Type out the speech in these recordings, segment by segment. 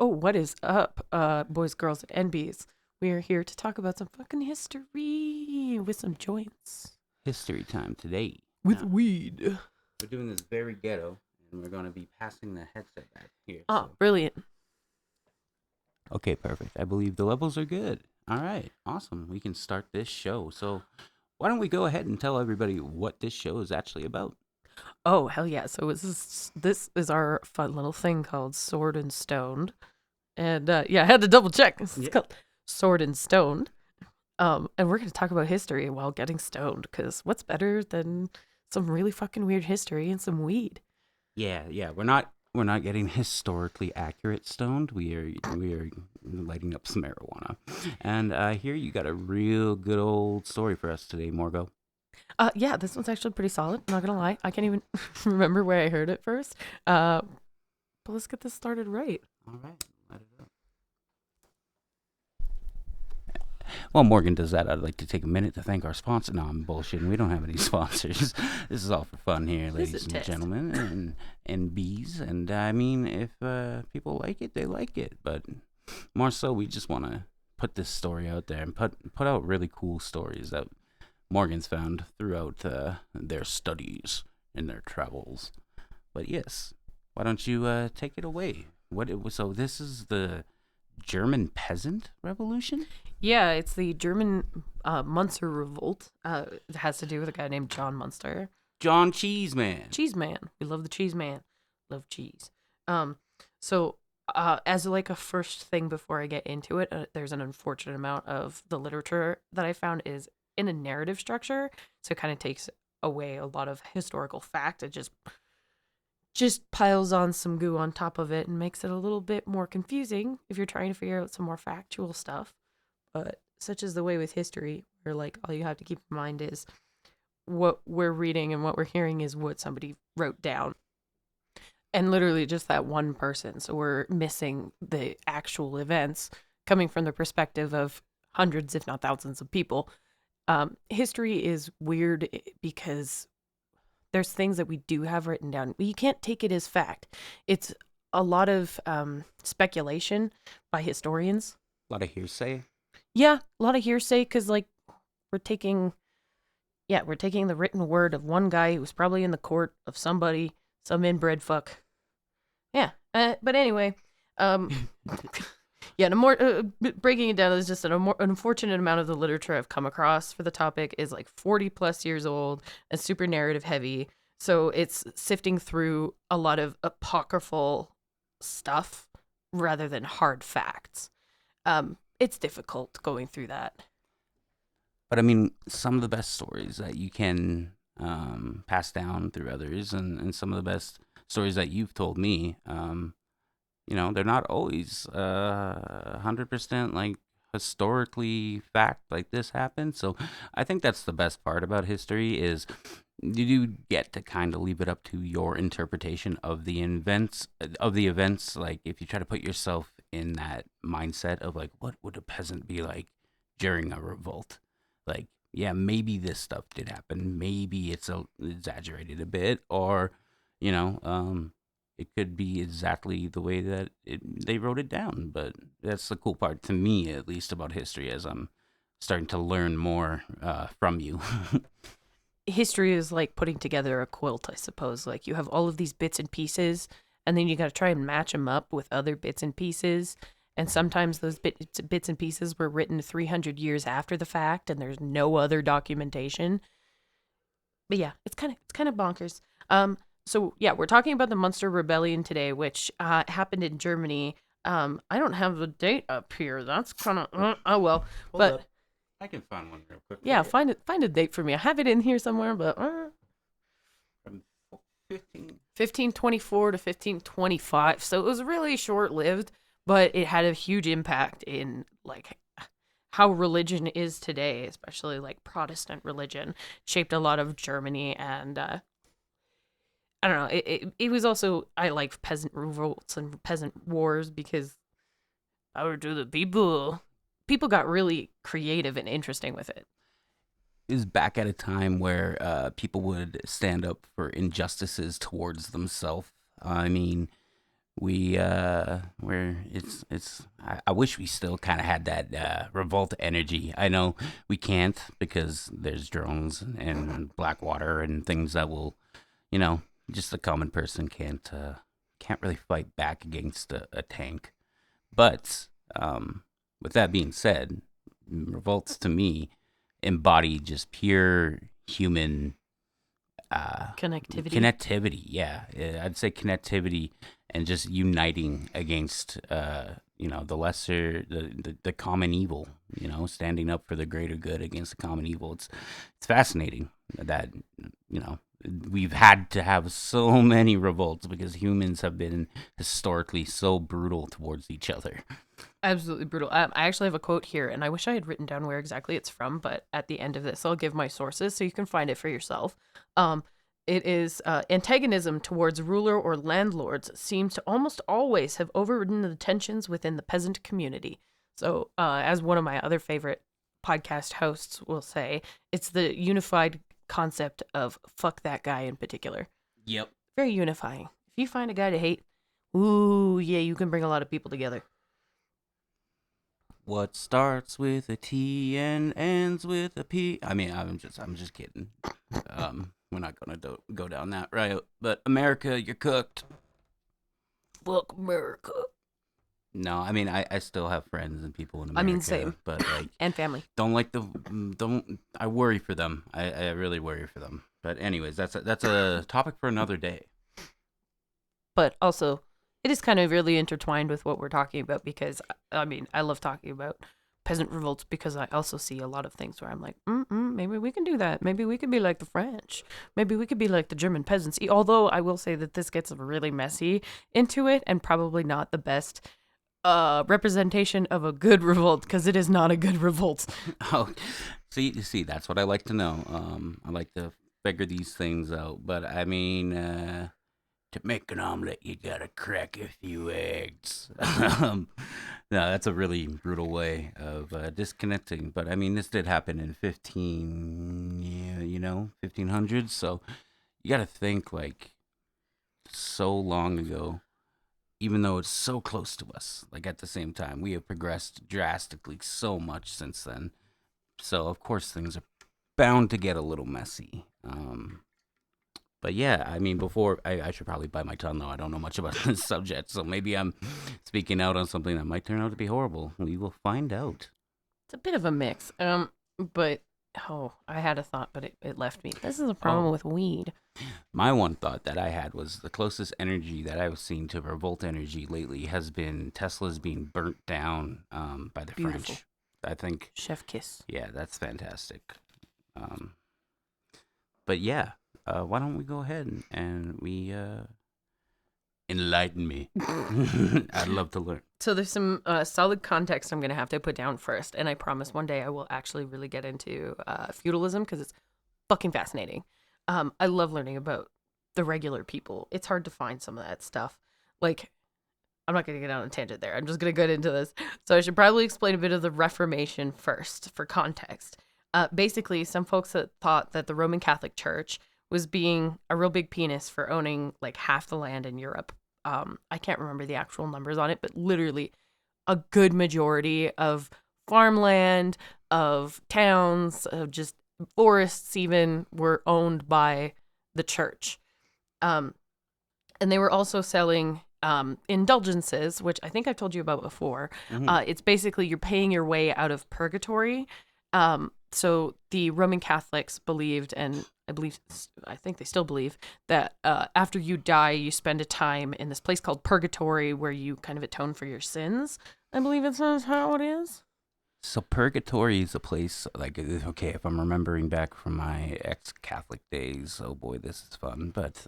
Oh, what is up, boys, girls, and NBs? We are here to talk about some fucking history with some joints. History time today. With Now, weed. we're doing this very ghetto, and we're going to be passing the headset back here. Ah, brilliant. Okay, perfect. I believe the levels are good. All right, awesome. We can start this show. So, why don't we go ahead and tell everybody what this show is actually about? Oh, hell yeah. So this is our fun little thing called Sword and Stoned. And yeah, I had to double check. It's called Sword and Stoned. And we're going to talk about history while getting stoned, because what's better than some really fucking weird history and some weed? Yeah. We're not getting historically accurate stoned. We are lighting up some marijuana, and I hear you got a real good old story for us today, Morgo. Yeah, this one's actually pretty solid. Not gonna lie, I can't even remember where I heard it first. But let's get this started right. All right, let it up. While Morgan does that, I'd like to take a minute to thank our sponsor. No, I'm bullshitting. We don't have any sponsors. This is all for fun here, ladies and gentlemen, and bees. And I mean, if people like it, they like it. But more so, we just want to put this story out there and put out really cool stories that Morgan's found throughout their studies and their travels. But yes, why don't you take it away? What it was? So this is the German peasant revolution? Yeah, it's the German Muntzer revolt. It has to do with a guy named John Muntzer. John Cheeseman. Cheese man. We love the cheese man. Love cheese. So as like a first thing before I get into it, there's an unfortunate amount of the literature that I found is in a narrative structure, so it kind of takes away a lot of historical fact. It just piles on some goo on top of it and makes it a little bit more confusing if you're trying to figure out some more factual stuff. But such is the way with history, where like all you have to keep in mind is what we're reading and what we're hearing is what somebody wrote down. And literally just that one person. So we're missing the actual events coming from the perspective of hundreds, if not thousands, of people. History is weird because there's things that we do have written down. You can't take it as fact. It's a lot of speculation by historians. A lot of hearsay. Yeah, a lot of hearsay because like we're taking the written word of one guy who was probably in the court of somebody, some inbred fuck. Yeah, but anyway, yeah, breaking it down is just an unfortunate amount of the literature I've come across for the topic is like 40 plus years old and super narrative heavy. So it's sifting through a lot of apocryphal stuff rather than hard facts. It's difficult going through that. But I mean, some of the best stories that you can pass down through others, and some of the best stories that you've told me, they're not always 100% like historically fact like this happened. So I think that's the best part about history is you do get to kind of leave it up to your interpretation of the events. Like if you try to put yourself in that mindset of like, what would a peasant be like during a revolt? Like, yeah, maybe this stuff did happen. Maybe it's exaggerated a bit, or it could be exactly the way that they wrote it down. But that's the cool part to me, at least, about history, as I'm starting to learn more from you. History is like putting together a quilt, I suppose. Like you have all of these bits and pieces, and then you got to try and match them up with other bits and pieces. And sometimes those bits and pieces were written 300 years after the fact, and there's no other documentation. But yeah, it's kind of bonkers. So yeah, we're talking about the Muntzer Rebellion today, which happened in Germany. I don't have the date up here. That's kind of oh well. Hold But up. I can find one real quick. yeah, find a date for me. I have it in here somewhere, but From 15. 1524 to 1525. So it was really short lived, but it had a huge impact in like how religion is today, especially like Protestant religion, shaped a lot of Germany. And I don't know. It was also, I like peasant revolts and peasant wars because power to the people. People got really creative and interesting with it. Is back at a time where people would stand up for injustices towards themselves. I mean, I wish we still kind of had that revolt energy. I know we can't because there's drones and black water and things that will, you know, just a common person can't really fight back against a tank. But with that being said, revolts to me embody just pure human Connectivity. connectivity. Yeah, I'd say connectivity and just uniting against the lesser the common evil. Standing up for the greater good against the common evil. It's fascinating that you know we've had to have so many revolts because humans have been historically so brutal towards each other. Absolutely brutal. I actually have a quote here, and I wish I had written down where exactly it's from, but at the end of this, I'll give my sources so you can find it for yourself. Um, it is antagonism towards ruler or landlords seems to almost always have overridden the tensions within the peasant community. So, as one of my other favorite podcast hosts will say, it's the unified concept of fuck that guy in particular. Yep. Very unifying. If you find a guy to hate, ooh, yeah, you can bring a lot of people together. What starts with a T and ends with a P? I mean, I'm just kidding. We're not gonna go down that route. But America, you're cooked. Fuck America. No, I mean, I still have friends and people in I America. mean, same. But like, And family. don't. I worry for them. I really worry for them. But anyways, that's a topic for another day. But also, it is kind of really intertwined with what we're talking about because, I mean, I love talking about peasant revolts because I also see a lot of things where I'm like, maybe we can do that. Maybe we could be like the French. Maybe we could be like the German peasants. Although I will say that this gets really messy into it and probably not the best representation of a good revolt because it is not a good revolt. Oh, see, that's what I like to know. I like to figure these things out. But I mean, to make an omelet, you gotta crack a few eggs. No, that's a really brutal way of disconnecting. But I mean, this did happen in 1500s. So you gotta think like so long ago, even though it's so close to us. Like at the same time, we have progressed drastically so much since then. So of course things are bound to get a little messy. But yeah, I mean, before I should probably bite my tongue though. I don't know much about this subject, so maybe I'm speaking out on something that might turn out to be horrible. We will find out. It's a bit of a mix. But I had a thought, but it left me. This is a problem Oh, with weed. my one thought that I had was the closest energy that I've seen to revolt energy lately has been Tesla's being burnt down by the Beautiful. French. I think, Chef kiss. yeah, that's fantastic. Um, but yeah, why don't we go ahead and we enlighten me? I'd love to learn. So there's some solid context I'm going to have to put down first. And I promise one day I will actually really get into feudalism because it's fucking fascinating. I love learning about the regular people. It's hard to find some of that stuff. Like, I'm not going to get on a tangent there. I'm just going to get into this. So I should probably explain a bit of the Reformation first for context. Basically, some folks that thought that the Roman Catholic Church was being a real big penis for owning like half the land in Europe. I can't remember the actual numbers on it, but literally a good majority of farmland, of towns, of just forests even were owned by the church. And they were also selling indulgences, which I think I've told you about before. Mhm. It's basically you're paying your way out of purgatory. So the Roman Catholics believed, and I think they still believe, that after you die, you spend a time in this place called purgatory where you kind of atone for your sins. I believe it says how it is. So purgatory is a place like okay, if I'm remembering back from my ex-Catholic days, oh boy, this is fun. But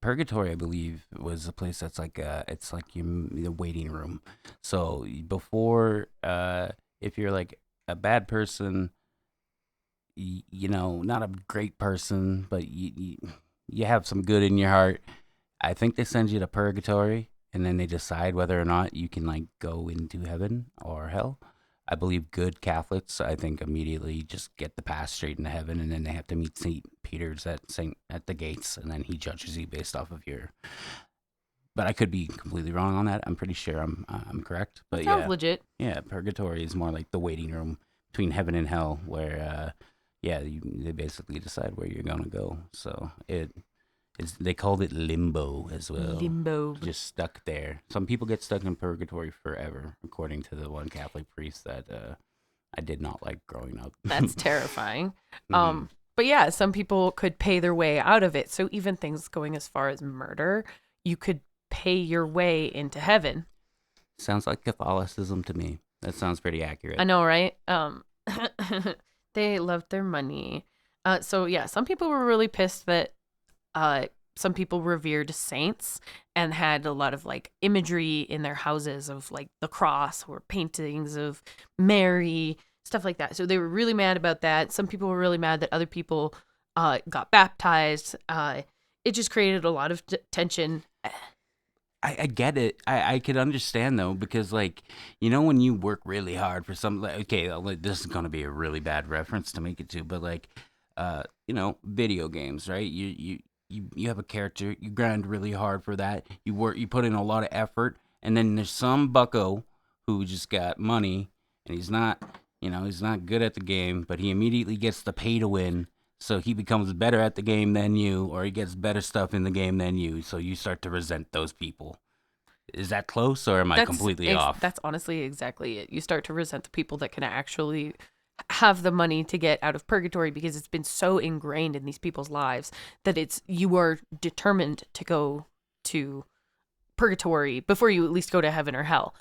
purgatory, I believe, was a place that's like it's like the waiting room. So before, if you're like a bad person, not a great person, but you have some good in your heart. I think they send you to purgatory, and then they decide whether or not you can like go into heaven or hell. I believe good Catholics, I think, immediately just get the pass straight into heaven, and then they have to meet Saint Peter's at the gates, and then he judges you based off of your but I could be completely wrong on that. I'm pretty sure I'm correct. But Sounds legit. yeah, purgatory is more like the waiting room between heaven and hell, where they basically decide where you're gonna go. So they called it limbo as well. Limbo. Just stuck there. Some people get stuck in purgatory forever, according to the one Catholic priest that I did not like growing up. That's terrifying. Mm-hmm. But yeah, some people could pay their way out of it. So even things going as far as murder, you could pay your way into heaven. Sounds like Catholicism to me. That sounds pretty accurate. I know, right? They loved their money. So yeah, some people were really pissed that some people revered saints and had a lot of like imagery in their houses of like the cross or paintings of Mary, stuff like that. So they were really mad about that. Some people were really mad that other people got baptized. It just created a lot of tension. I get it. I could understand though, because like, when you work really hard for something, like, okay, this is gonna be a really bad reference to make it to, but like, video games, right? You have a character, you grind really hard for that, you put in a lot of effort, and then there's some bucko who just got money, and he's not good at the game, but he immediately gets the pay to win. So he becomes better at the game than you, or he gets better stuff in the game than you. So you start to resent those people. Is that close, or am I completely off? That's honestly exactly it. You start to resent the people that can actually have the money to get out of purgatory because it's been so ingrained in these people's lives that you are determined to go to purgatory before you at least go to heaven or hell.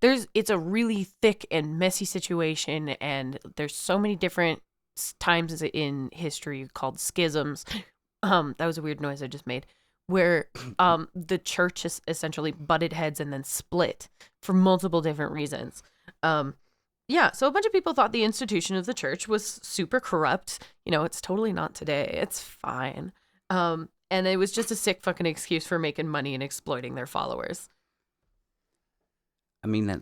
It's a really thick and messy situation, and there's so many different times in history called schisms. That was a weird noise I just made, where the church has essentially butted heads and then split for multiple different reasons. Yeah, so a bunch of people thought the institution of the church was super corrupt. It's totally not today. It's fine. And it was just a sick fucking excuse for making money and exploiting their followers. I mean,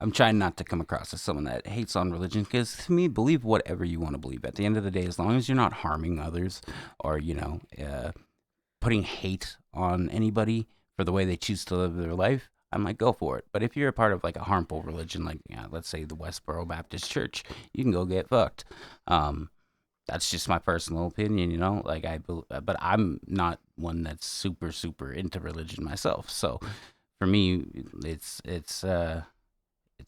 I'm trying not to come across as someone that hates on religion, because to me, believe whatever you want to believe. At the end of the day, as long as you're not harming others or, putting hate on anybody for the way they choose to live their life, I'm like, go for it. But if you're a part of like a harmful religion, like let's say the Westboro Baptist Church, you can go get fucked. That's just my personal opinion, like but I'm not one that's super, super into religion myself. So for me, it's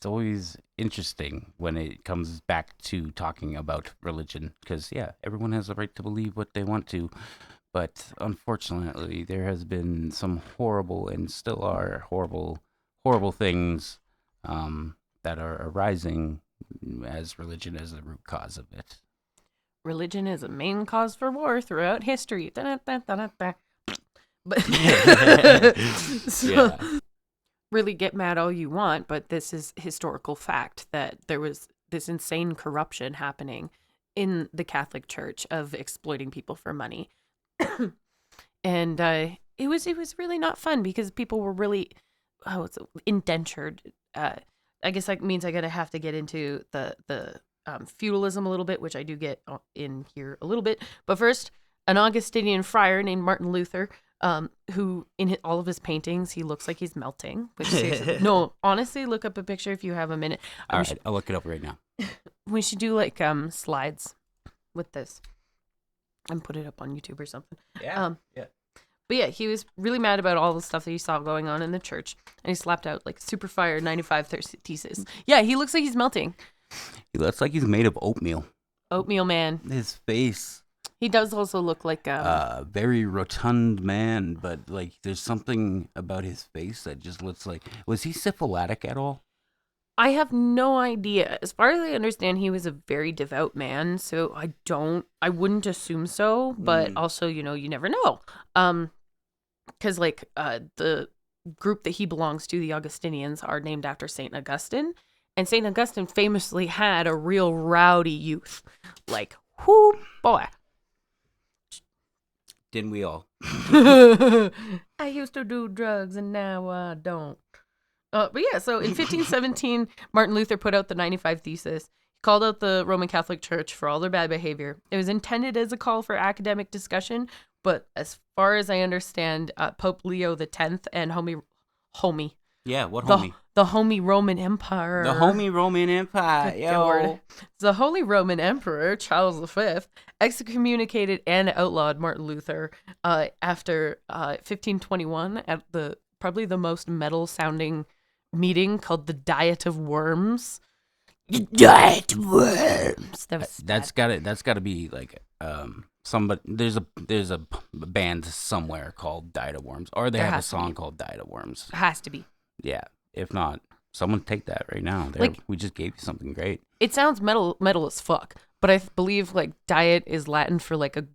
always interesting when it comes back to talking about religion, because everyone has the right to believe what they want to, but unfortunately there has been some horrible and still are horrible things that are arising as religion as the root cause of it. Religion is a main cause for war throughout history. But really get mad all you want, but this is historical fact that there was this insane corruption happening in the Catholic Church of exploiting people for money. And it was really not fun because people were really indentured. I guess that means I gotta have to get into the feudalism a little bit, which I do get in here a little bit. But first, an Augustinian friar named Martin Luther, who in all of his paintings, he looks like he's melting. Which no, honestly, look up a picture if you have a minute. All right, I'll look it up right now. We should do like slides with this and put it up on YouTube or something. Yeah. But yeah, he was really mad about all the stuff that he saw going on in the church, and he slapped out like super fire 95 thesis. Yeah, he looks like he's melting. He looks like he's made of oatmeal. Oatmeal man. His face. He does also look like a very rotund man, but like there's something about his face that just looks like. Was he syphilitic at all? I have no idea. As far as I understand, he was a very devout man, so I wouldn't assume so, but also, you never know. Because like the group that he belongs to, the Augustinians, are named after St. Augustine, and St. Augustine famously had a real rowdy youth. Like, whoo, boy. Didn't we all? I used to do drugs and now I don't. But yeah, so in 1517, Martin Luther put out the 95 Thesis. He called out the Roman Catholic Church for all their bad behavior. It was intended as a call for academic discussion, but as far as I understand, Pope Leo X and homie, Yeah, what the homie? the Holy Roman Empire. The homie Roman Empire, Good yo. Lord. The Holy Roman Emperor Charles V excommunicated and outlawed Martin Luther after 1521 at probably the most metal sounding meeting called the Diet of Worms. Diet of Worms. That's gotta be like somebody. There's a band somewhere called Diet of Worms, or they There have a has to be. song called Diet of Worms. Has to be. Yeah, if not, someone take that right now. Like- We just gave you something great. It sounds metal as fuck, but I believe like diet is Latin for like a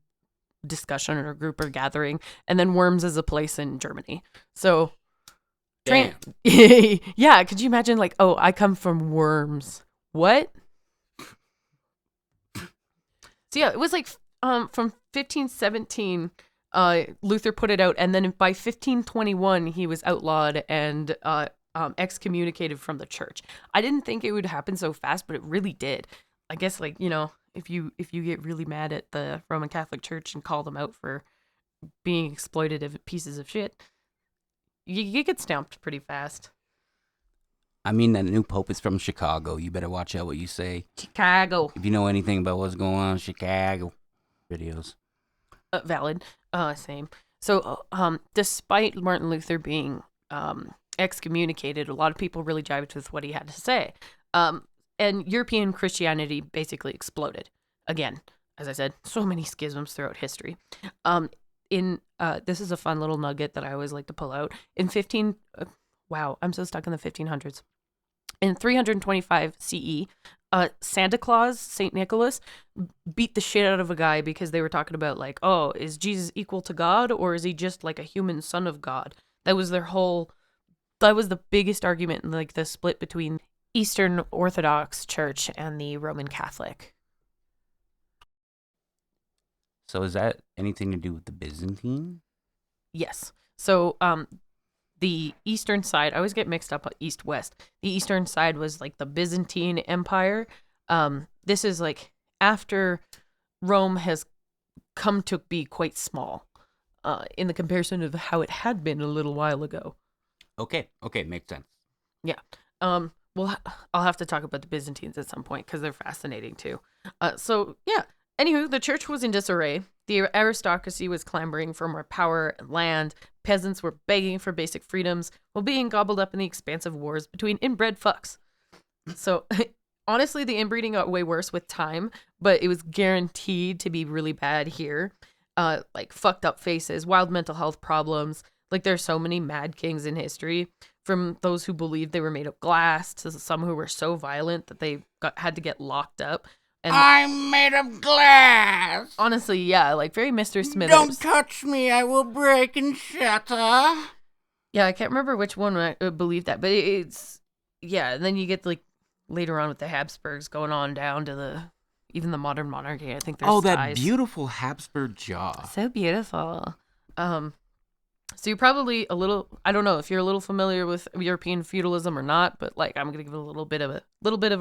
discussion or group or gathering, and then worms is a place in Germany. So, Damn. yeah, could you imagine like, oh, I come from Worms. What? So yeah, it was like from 1517 Luther put it out, and then by 1521 he was outlawed and excommunicated from the church. I didn't think it would happen so fast, but it really did. I guess like, you know, if you get really mad at the Roman Catholic Church and call them out for being exploitative pieces of shit, you get stamped pretty fast. I mean, that new pope is from Chicago. You better watch out what you say. Chicago. If you know anything about what's going on in Chicago, videos. Valid. Same. So, despite Martin Luther being excommunicated, a lot of people really jived with what he had to say. And European Christianity basically exploded. Again, as I said, so many schisms throughout history. This is a fun little nugget that I always like to pull out. Wow, I'm so stuck in the 1500s. In 325 CE, Santa Claus, St. Nicholas, beat the shit out of a guy because they were talking about like, oh, is Jesus equal to God or is he just like a human son of God? That was the biggest argument in like the split between Eastern Orthodox Church and the Roman Catholic. So is that anything to do with the Byzantine? Yes. So, the eastern side, I always get mixed up east-west. The eastern side was like the Byzantine Empire. This is like after Rome has come to be quite small in the comparison of how it had been a little while ago. Okay, makes sense. Yeah. Well, I'll have to talk about the Byzantines at some point because they're fascinating too. So yeah. Anywho, the church was in disarray. The aristocracy was clamoring for more power and land. Peasants were begging for basic freedoms while being gobbled up in the expansive wars between inbred fucks. So, honestly, the inbreeding got way worse with time, but it was guaranteed to be really bad here. Like fucked up faces, wild mental health problems. Like there's so many mad kings in history, from those who believed they were made of glass to some who were so violent that they had to get locked up. And I'm made of glass. honestly, yeah, like very Mr. Smithers. Don't touch me, I will break and shatter. Yeah, I can't remember which one I believed that, but it's yeah. And then you get like later on with the Habsburgs going on down to even the modern monarchy. I think there's that ties. beautiful Habsburg jaw. So beautiful. So you're probably a little. I don't know if you're a little familiar with European feudalism or not, but like I'm gonna give a little bit of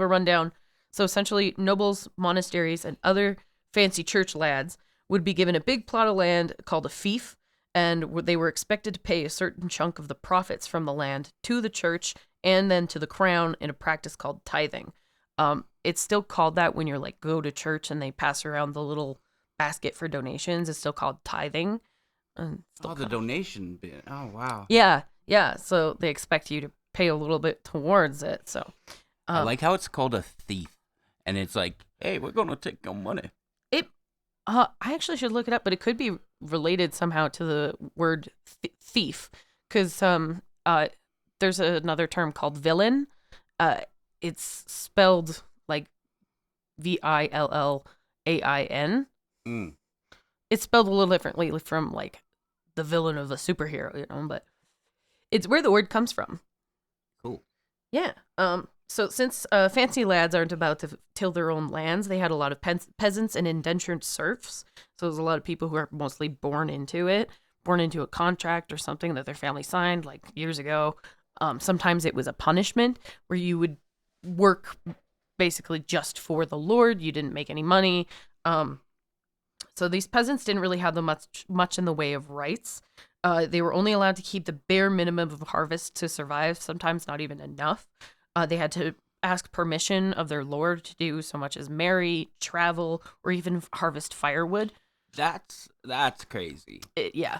a rundown. So essentially, nobles, monasteries, and other fancy church lads would be given a big plot of land called a fief, and they were expected to pay a certain chunk of the profits from the land to the church and then to the crown in a practice called tithing. It's still called that when you're like go to church and they pass around the little basket for donations. It's still called tithing. The donation bit. Oh, wow. Yeah. So they expect you to pay a little bit towards it. So I like how it's called a thief. And it's like, hey, we're going to take your money. I actually should look it up, but it could be related somehow to the word thief, because there's another term called villain. It's spelled like Villain. It's spelled a little differently from like the villain of a superhero, you know, but it's where the word comes from. Cool. Yeah. So since fancy lads aren't about to till their own lands, they had a lot of peasants and indentured serfs. So there's a lot of people who are mostly born into a contract or something that their family signed like years ago. Sometimes it was a punishment where you would work basically just for the Lord. You didn't make any money. So So these peasants didn't really have the much in the way of rights. They were only allowed to keep the bare minimum of harvest to survive, sometimes not even enough. They had to ask permission of their lord to do so much as marry, travel, or even harvest firewood. That's crazy. Yeah.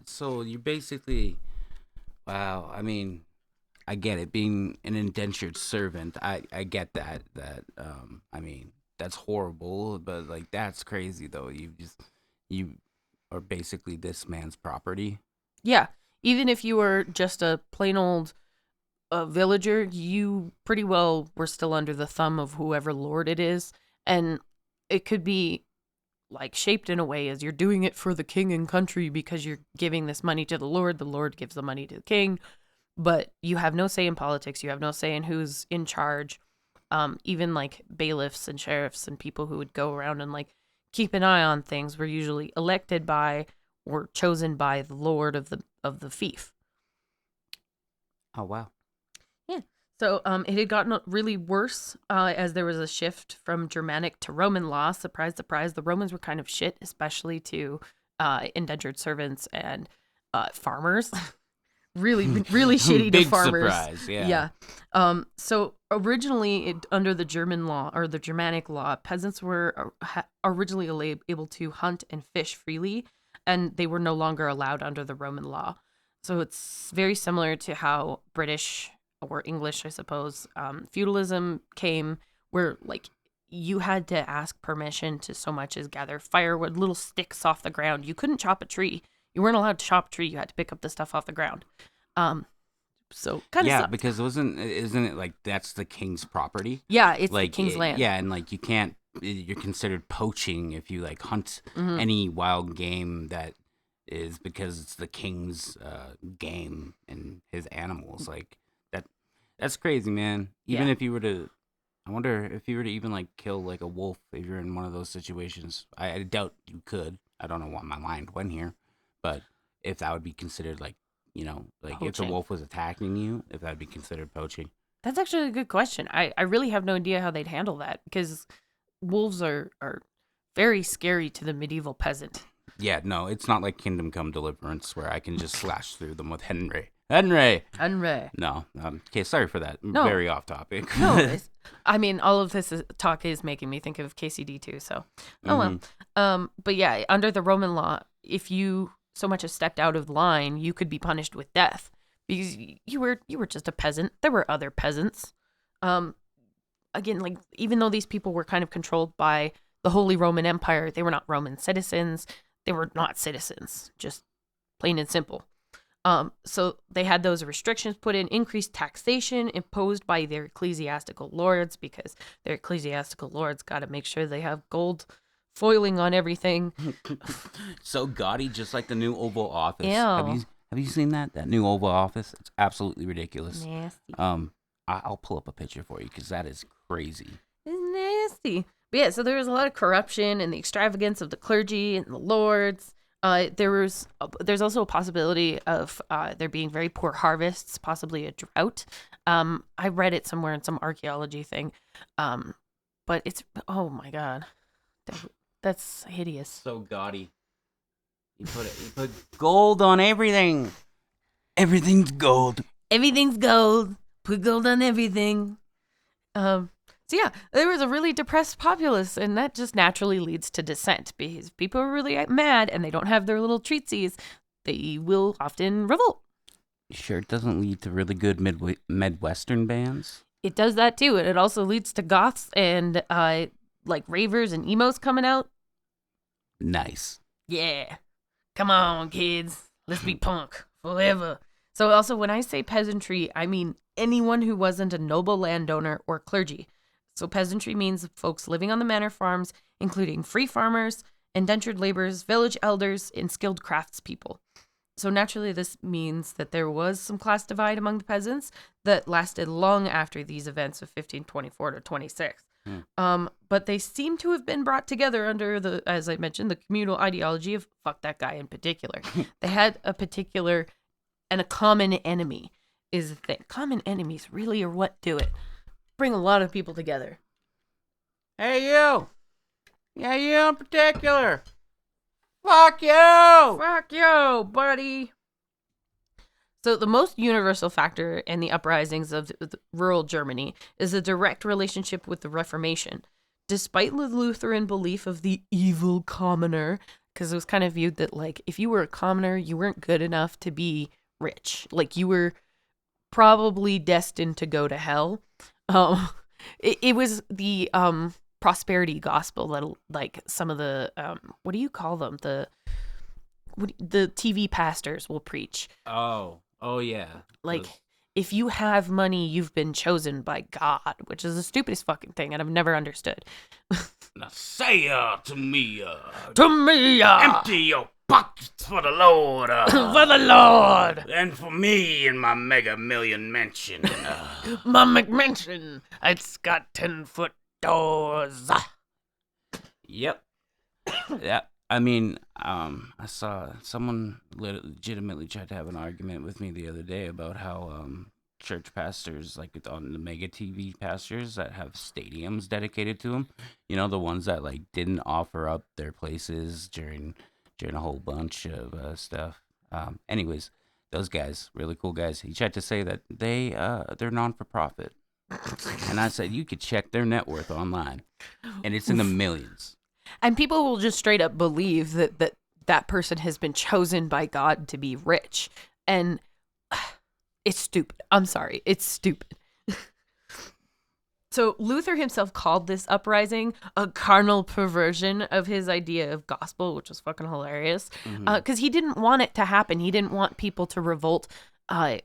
So you're basically, wow. I mean, I get it. Being an indentured servant, I get that. I mean, that's horrible, but like that's crazy though. You are basically this man's property. Yeah. Even if you were just a plain old villager, you pretty well were still under the thumb of whoever lord it is. And it could be like shaped in a way as you're doing it for the king and country because you're giving this money to the lord gives the money to the king, but you have no say in politics, you have no say in who's in charge. Even like bailiffs and sheriffs and people who would go around and like keep an eye on things were usually elected by or chosen by the lord of the fief. Oh wow. Yeah. So it had gotten really worse as there was a shift from Germanic to Roman law. Surprise, surprise. The Romans were kind of shit, especially to indentured servants and farmers. Really, really shitty to Big farmers. surprise, yeah. Yeah. So originally, under the German law or the Germanic law, peasants were originally able to hunt and fish freely, and they were no longer allowed under the Roman law. So it's very similar to how British or English, I suppose, feudalism came, where like you had to ask permission to so much as gather firewood, little sticks off the ground. You couldn't chop a tree. You weren't allowed to chop a tree. You had to pick up the stuff off the ground. So kind of yeah, sucked. because isn't it like that's the king's property? Yeah, it's Like the king's land. Yeah, and like you can't. You're considered poaching if you like hunt Mm-hmm. any wild game that is because it's the king's game and his animals. Like that. That's crazy, man. Even Yeah. if you were to, I wonder if you were to even like kill like a wolf if you're in one of those situations. I doubt you could. I don't know why my mind went here, but if that would be considered like like if the Poaching. wolf was attacking you, if that'd be considered poaching. That's actually a good question. I really have no idea how they'd handle that because wolves are very scary to the medieval peasant. Yeah, no, it's not like Kingdom Come Deliverance where I can just slash through them with Henry. No, okay, sorry for that. No. Very off topic. No, I mean, all of this talk is making me think of KCD too. So, well. But yeah, under the Roman law, if you so much as stepped out of line, you could be punished with death because you were just a peasant. There were other peasants. Again, like even though these people were kind of controlled by the Holy Roman Empire, they were not Roman citizens. They were not citizens, just plain and simple. So they had those restrictions put in, increased taxation imposed by their ecclesiastical lords because their ecclesiastical lords got to make sure they have gold foiling on everything. So gaudy, just like the new Oval Office. Ew. Have you seen that new Oval Office? It's absolutely ridiculous. Nasty. I'll pull up a picture for you because that is crazy. It's nasty. But yeah, so there was a lot of corruption and the extravagance of the clergy and the lords. There's also a possibility of there being very poor harvests, possibly a drought. I read it somewhere in some archaeology thing. But it's, oh my God, that's hideous. So gaudy. You put gold on everything. Everything's gold. Everything's gold. Put gold on everything. So yeah, there was a really depressed populace, and that just naturally leads to dissent because people are really mad and they don't have their little treatsies. They will often revolt. Sure, it doesn't lead to really good Midwestern bands. It does that too, and it also leads to goths and like ravers and emos coming out. Nice. Yeah, come on, kids, let's be punk forever. So also, when I say peasantry, I mean anyone who wasn't a noble landowner or clergy. So peasantry means folks living on the manor farms, including free farmers, indentured laborers, village elders, and skilled craftspeople. So naturally, this means that there was some class divide among the peasants that lasted long after these events of 1524 to 26. But they seem to have been brought together under the, as I mentioned, the communal ideology of fuck that guy in particular. They had a particular and a common enemy is the thing. Common enemies really are what do it. Bring a lot of people together. Hey, you! Yeah, you in particular. Fuck you! Fuck you, buddy. So the most universal factor in the uprisings of rural Germany is a direct relationship with the Reformation. Despite the Lutheran belief of the evil commoner, because it was kind of viewed that, like, if you were a commoner, you weren't good enough to be rich. Like, you were probably destined to go to hell. Um, it was the prosperity gospel that, like, some of the what do you call them? The TV pastors will preach. Oh yeah. Like, if you have money, you've been chosen by God, which is the stupidest fucking thing, and I've never understood. Now say to me, To me, empty your pockets for the Lord, for the Lord, and for me in my mega million mansion. my McMansion, it's got 10-foot doors. Yep. Yeah. I mean, I saw someone legitimately tried to have an argument with me the other day about how church pastors, like on the mega TV pastors that have stadiums dedicated to them, you know, the ones that like didn't offer up their places during a whole bunch of stuff. Anyways, those guys, really cool guys. He tried to say that they're non for profit, and I said you could check their net worth online, and it's in the millions. And people will just straight up believe that person has been chosen by God to be rich. And it's stupid. I'm sorry. It's stupid. So Luther himself called this uprising a carnal perversion of his idea of gospel, which was fucking hilarious. Because he didn't want it to happen. He didn't want people to revolt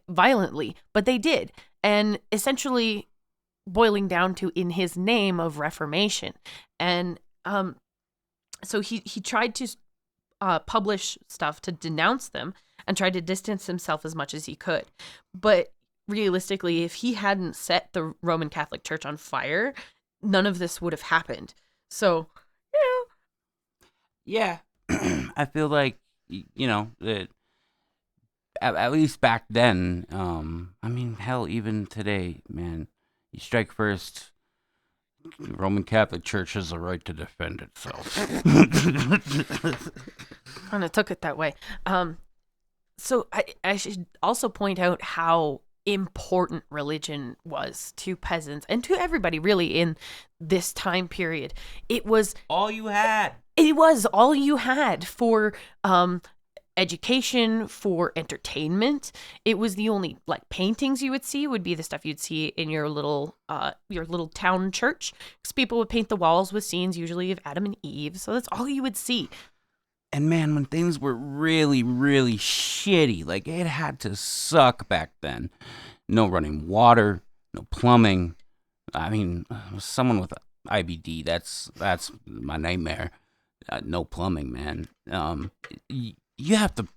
violently, but they did. And essentially boiling down to in his name of Reformation. And so he tried to publish stuff to denounce them and tried to distance himself as much as he could. But realistically, if he hadn't set the Roman Catholic Church on fire, none of this would have happened. So, yeah. I feel like, you know, that at least back then, I mean, hell, even today, man, you strike first. The Roman Catholic Church has the right to defend itself. kind of took it that way. So I should also point out how important religion was to peasants and to everybody really in this time period. It was all you had. It was all you had for education, for entertainment. It was the only like paintings you would see would be the stuff you'd see in your little town church, because people would paint the walls with scenes usually of Adam and Eve. So that's all you would see. And man, when things were really, really shitty, like it had to suck back then. No running water, no plumbing. I mean, someone with IBD, that's my nightmare. No plumbing, man. You have to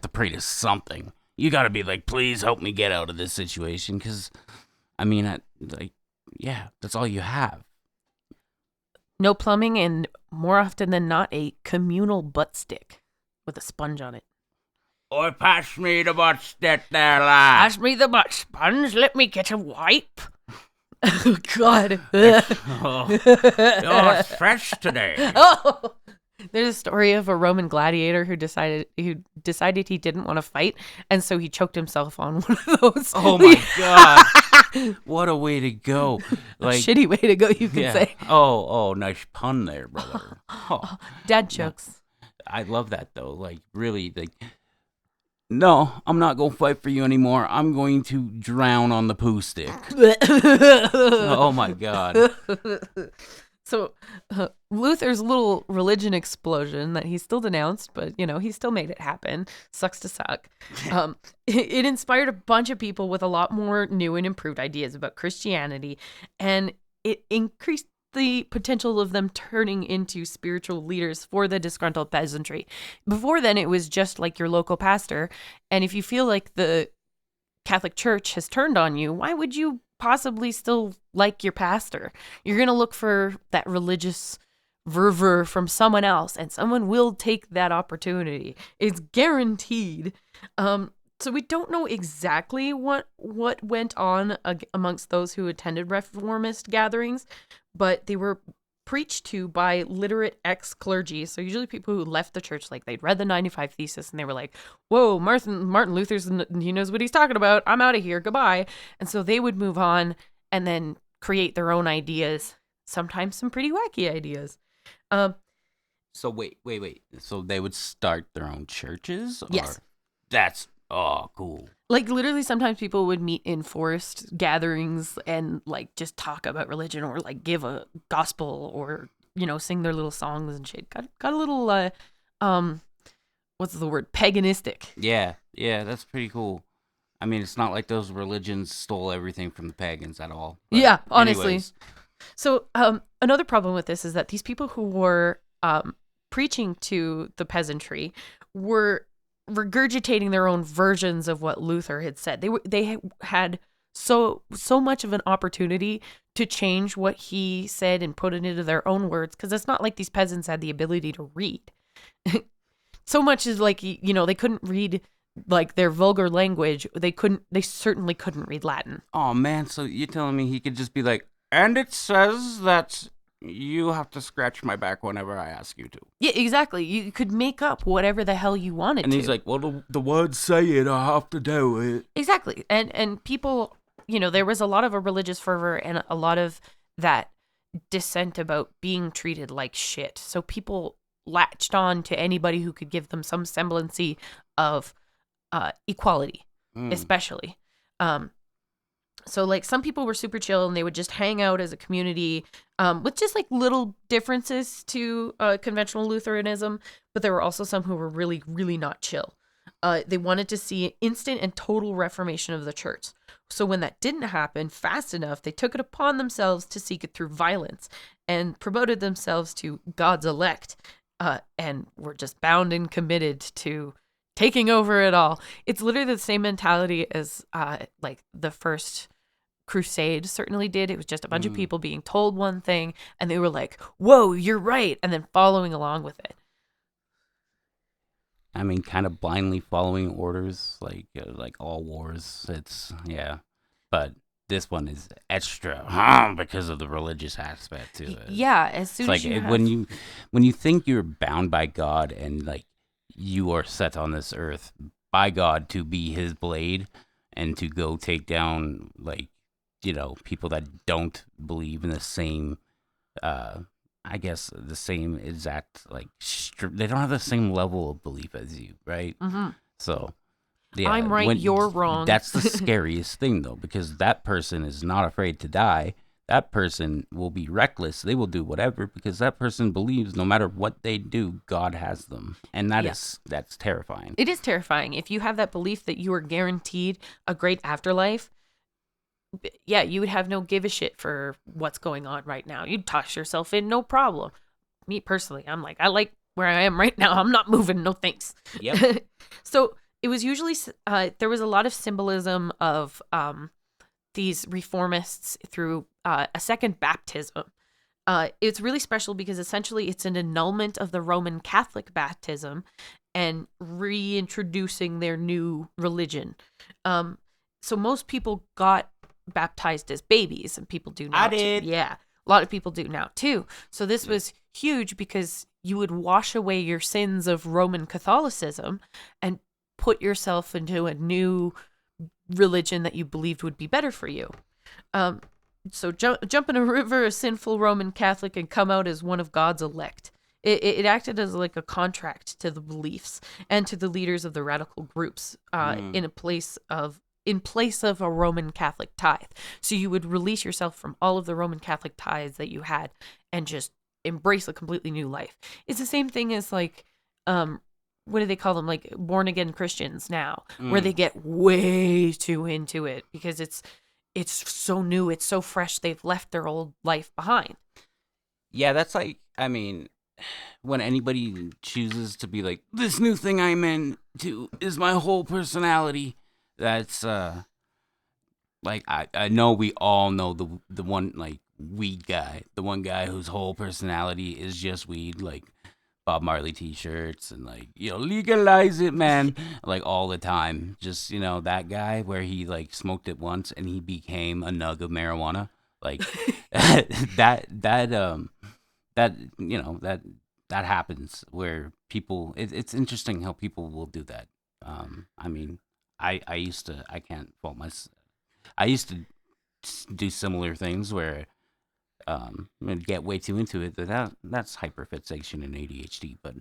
pray to something. You got to be like, please help me get out of this situation, because, I mean, that's all you have. No plumbing, and more often than not, a communal butt stick with a sponge on it. Or pass me the butt stick there, lad. Pass me the butt sponge. Let me get a wipe. Oh, God. It's fresh today. Oh. There's a story of a Roman gladiator who decided he didn't want to fight, and so he choked himself on one of those. Oh my God! What a way to go! Like, a shitty way to go, you could say. Oh, nice pun there, brother. Oh, dad jokes. I love that though. Like, really, like, no, I'm not gonna fight for you anymore. I'm going to drown on the poo stick. Oh my God. So Luther's little religion explosion that he still denounced, but, you know, he still made it happen. Sucks to suck. It inspired a bunch of people with a lot more new and improved ideas about Christianity, and it increased the potential of them turning into spiritual leaders for the disgruntled peasantry. Before then, it was just like your local pastor, and if you feel like the Catholic Church has turned on you, why would you possibly still like your pastor? You're going to look for that religious fervor from someone else, and someone will take that opportunity. It's guaranteed. So we don't know exactly what went on amongst those who attended reformist gatherings, but they were preached to by literate ex-clergy. So usually people who left the church, like they'd read the 95 Thesis and they were like, whoa, Martin Luther's, he knows what he's talking about. I'm out of here. Goodbye. And so they would move on and then create their own ideas, sometimes some pretty wacky ideas. So wait. So they would start their own churches? Or Yes. That's, oh, cool. Like literally sometimes people would meet in forest gatherings and like just talk about religion or like give a gospel or, you know, sing their little songs and shit. Got a little what's the word? Paganistic. Yeah, that's pretty cool. I mean, it's not like those religions stole everything from the pagans at all. But Yeah, honestly. anyways. So another problem with this is that these people who were preaching to the peasantry were regurgitating their own versions of what Luther had said. They had so much of an opportunity to change what he said and put it into their own words, because it's not like these peasants had the ability to read. So much is like, you know, they couldn't read like their vulgar language. They certainly couldn't read Latin. Oh man, so you're telling me he could just be like, and it says that you have to scratch my back whenever I ask you to. Yeah, exactly. You could make up whatever the hell you wanted and to. And he's like, well, the words say it, I have to do it. Exactly. And people, you know, there was a lot of a religious fervor and a lot of that dissent about being treated like shit. So people latched on to anybody who could give them some semblance of equality, especially. So like some people were super chill and they would just hang out as a community with just like little differences to conventional Lutheranism. But there were also some who were really, really not chill. They wanted to see instant and total reformation of the church. So when that didn't happen fast enough, they took it upon themselves to seek it through violence and promoted themselves to God's elect and were just bound and committed to taking over it all. It's literally the same mentality as like the first crusade certainly did. It was just a bunch of people being told one thing and they were like, whoa, you're right, and then following along with it. I mean, kind of blindly following orders, like all wars. It's, yeah. But this one is extra because of the religious aspect to it. Yeah, as soon it's as like you when you think you're bound by God and like you are set on this earth by God to be his blade and to go take down, like, you know, people that don't believe in the same, I guess, the same exact, like, they don't have the same level of belief as you, right? Mm-hmm. So, yeah. I'm right, you're wrong. That's the scariest thing, though, because that person is not afraid to die. That person will be reckless. They will do whatever because that person believes no matter what they do, God has them. And that's terrifying. It is terrifying. If you have that belief that you are guaranteed a great afterlife, yeah, you would have no give a shit for what's going on right now. You'd toss yourself in, no problem. Me personally, I'm like, I like where I am right now. I'm not moving, no thanks. Yep. So it was usually, there was a lot of symbolism of these reformists through a second baptism. It's really special because essentially it's an annulment of the Roman Catholic baptism and reintroducing their new religion. So most people got baptized as babies, and people do now. I did. Yeah, a lot of people do now too. So this was huge because you would wash away your sins of Roman Catholicism and put yourself into a new religion that you believed would be better for you. So jump in a river, a sinful Roman Catholic, and come out as one of God's elect. It acted as like a contract to the beliefs and to the leaders of the radical groups in place of a Roman Catholic tithe. So you would release yourself from all of the Roman Catholic tithes that you had and just embrace a completely new life. It's the same thing as like, what do they call them? Like born again Christians now, where they get way too into it because it's so new, it's so fresh. They've left their old life behind. Yeah, that's like, I mean, when anybody chooses to be like, this new thing I'm into is my whole personality. That's like I know we all know the one like weed guy, the one guy whose whole personality is just weed, like Bob Marley t-shirts and like, you know, legalize it, man, like all the time. Just, you know, that guy where he like smoked it once and he became a nug of marijuana, like that that that happens where people. It's interesting how people will do that. I mean, I used to. I can't fault my. I used to do similar things where and get way too into it. That's hyperfixation and ADHD. But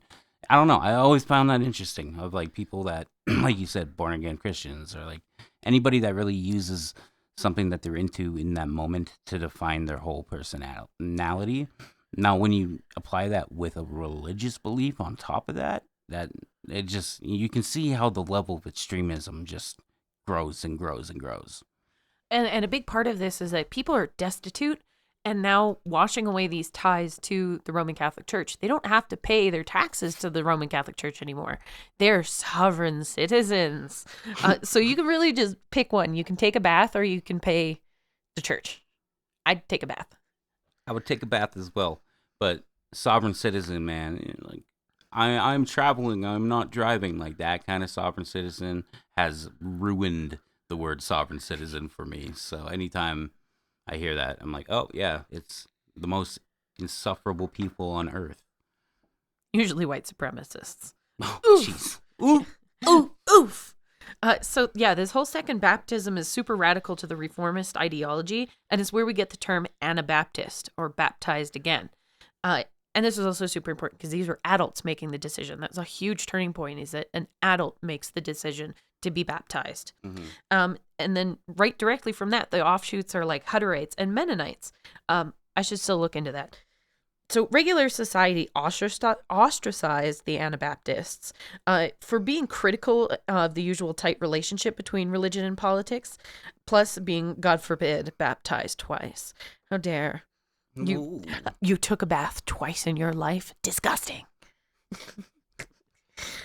I don't know. I always found that interesting of like people that, like you said, born again Christians or like anybody that really uses something that they're into in that moment to define their whole personality. Now, when you apply that with a religious belief on top of that, that it just you can see how the level of extremism just grows and grows and grows. And a big part of this is that people are destitute and now washing away these ties to the Roman Catholic Church. They don't have to pay their taxes to the Roman Catholic Church anymore. They're sovereign citizens. So you can really just pick one. You can take a bath or you can pay the church. I'd take a bath. I would take a bath as well, but sovereign citizen, man, like I'm traveling, I'm not driving. Like that kind of sovereign citizen has ruined the word sovereign citizen for me. So anytime I hear that, I'm like, oh yeah, it's the most insufferable people on earth. Usually white supremacists. Oh, Oof. jeez. Ooh. Ooh, oof. So yeah, this whole second baptism is super radical to the reformist ideology, and it's where we get the term Anabaptist or baptized again. And this is also super important because these were adults making the decision. That's a huge turning point, is that an adult makes the decision to be baptized. Mm-hmm. And then right directly from that, the offshoots are like Hutterites and Mennonites. I should still look into that. So regular society ostracized the Anabaptists for being critical of the usual tight relationship between religion and politics, plus being, God forbid, baptized twice. How dare. You took a bath twice in your life? Disgusting.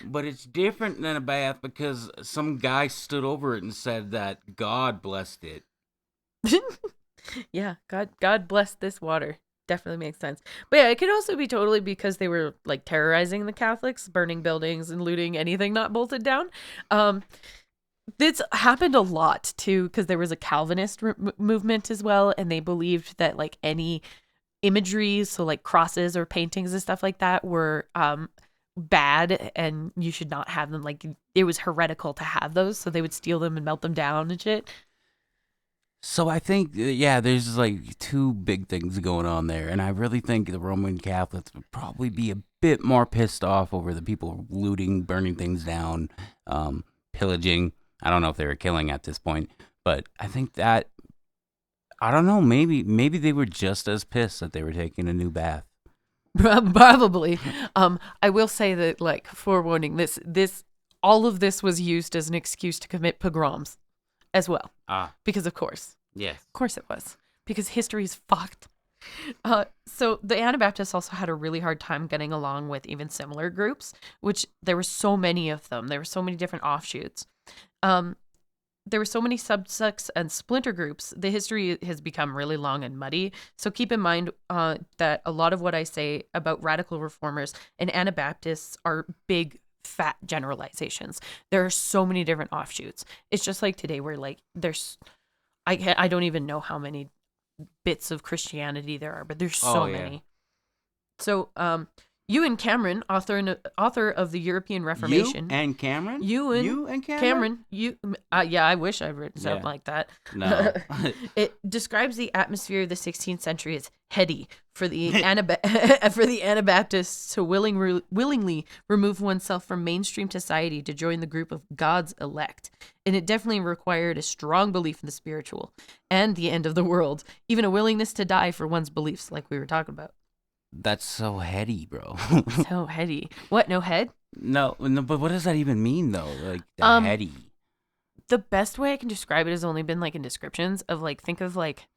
But it's different than a bath because some guy stood over it and said that God blessed it. Yeah, God bless this water. Definitely makes sense. But yeah, it could also be totally because they were like terrorizing the Catholics, burning buildings and looting anything not bolted down. This happened a lot too because there was a Calvinist movement as well, and they believed that like any imagery, so like crosses or paintings and stuff like that, were bad and you should not have them. Like it was heretical to have those, so they would steal them and melt them down and shit. So I think, there's like two big things going on there, and I really think the Roman Catholics would probably be a bit more pissed off over the people looting, burning things down, pillaging. I don't know if they were killing at this point, but I think that I don't know. Maybe they were just as pissed that they were taking a new bath. Probably. I will say that, like, forewarning, this all of this was used as an excuse to commit pogroms as well. Because of course. Yes. Of course it was. Because history is fucked. So the Anabaptists also had a really hard time getting along with even similar groups, which there were so many of them. There were so many different offshoots. There were so many subsects and splinter groups. The history has become really long and muddy. So keep in mind that a lot of what I say about radical reformers and Anabaptists are big, fat generalizations. There are so many different offshoots. It's just like today where like there's, I don't even know how many bits of Christianity there are, but there's so many. So you and Cameron, author of the European Reformation. You and Cameron? You and Cameron. Yeah, I wish I'd written something like that. No. It describes the atmosphere of the 16th century as heady for the for the Anabaptists to willingly remove oneself from mainstream society to join the group of God's elect. And it definitely required a strong belief in the spiritual and the end of the world, even a willingness to die for one's beliefs, like we were talking about. That's so heady, bro. So heady. What, no head? No, but what does that even mean, though? Like, heady. The best way I can describe it has only been, like, in descriptions of, like, think of, like,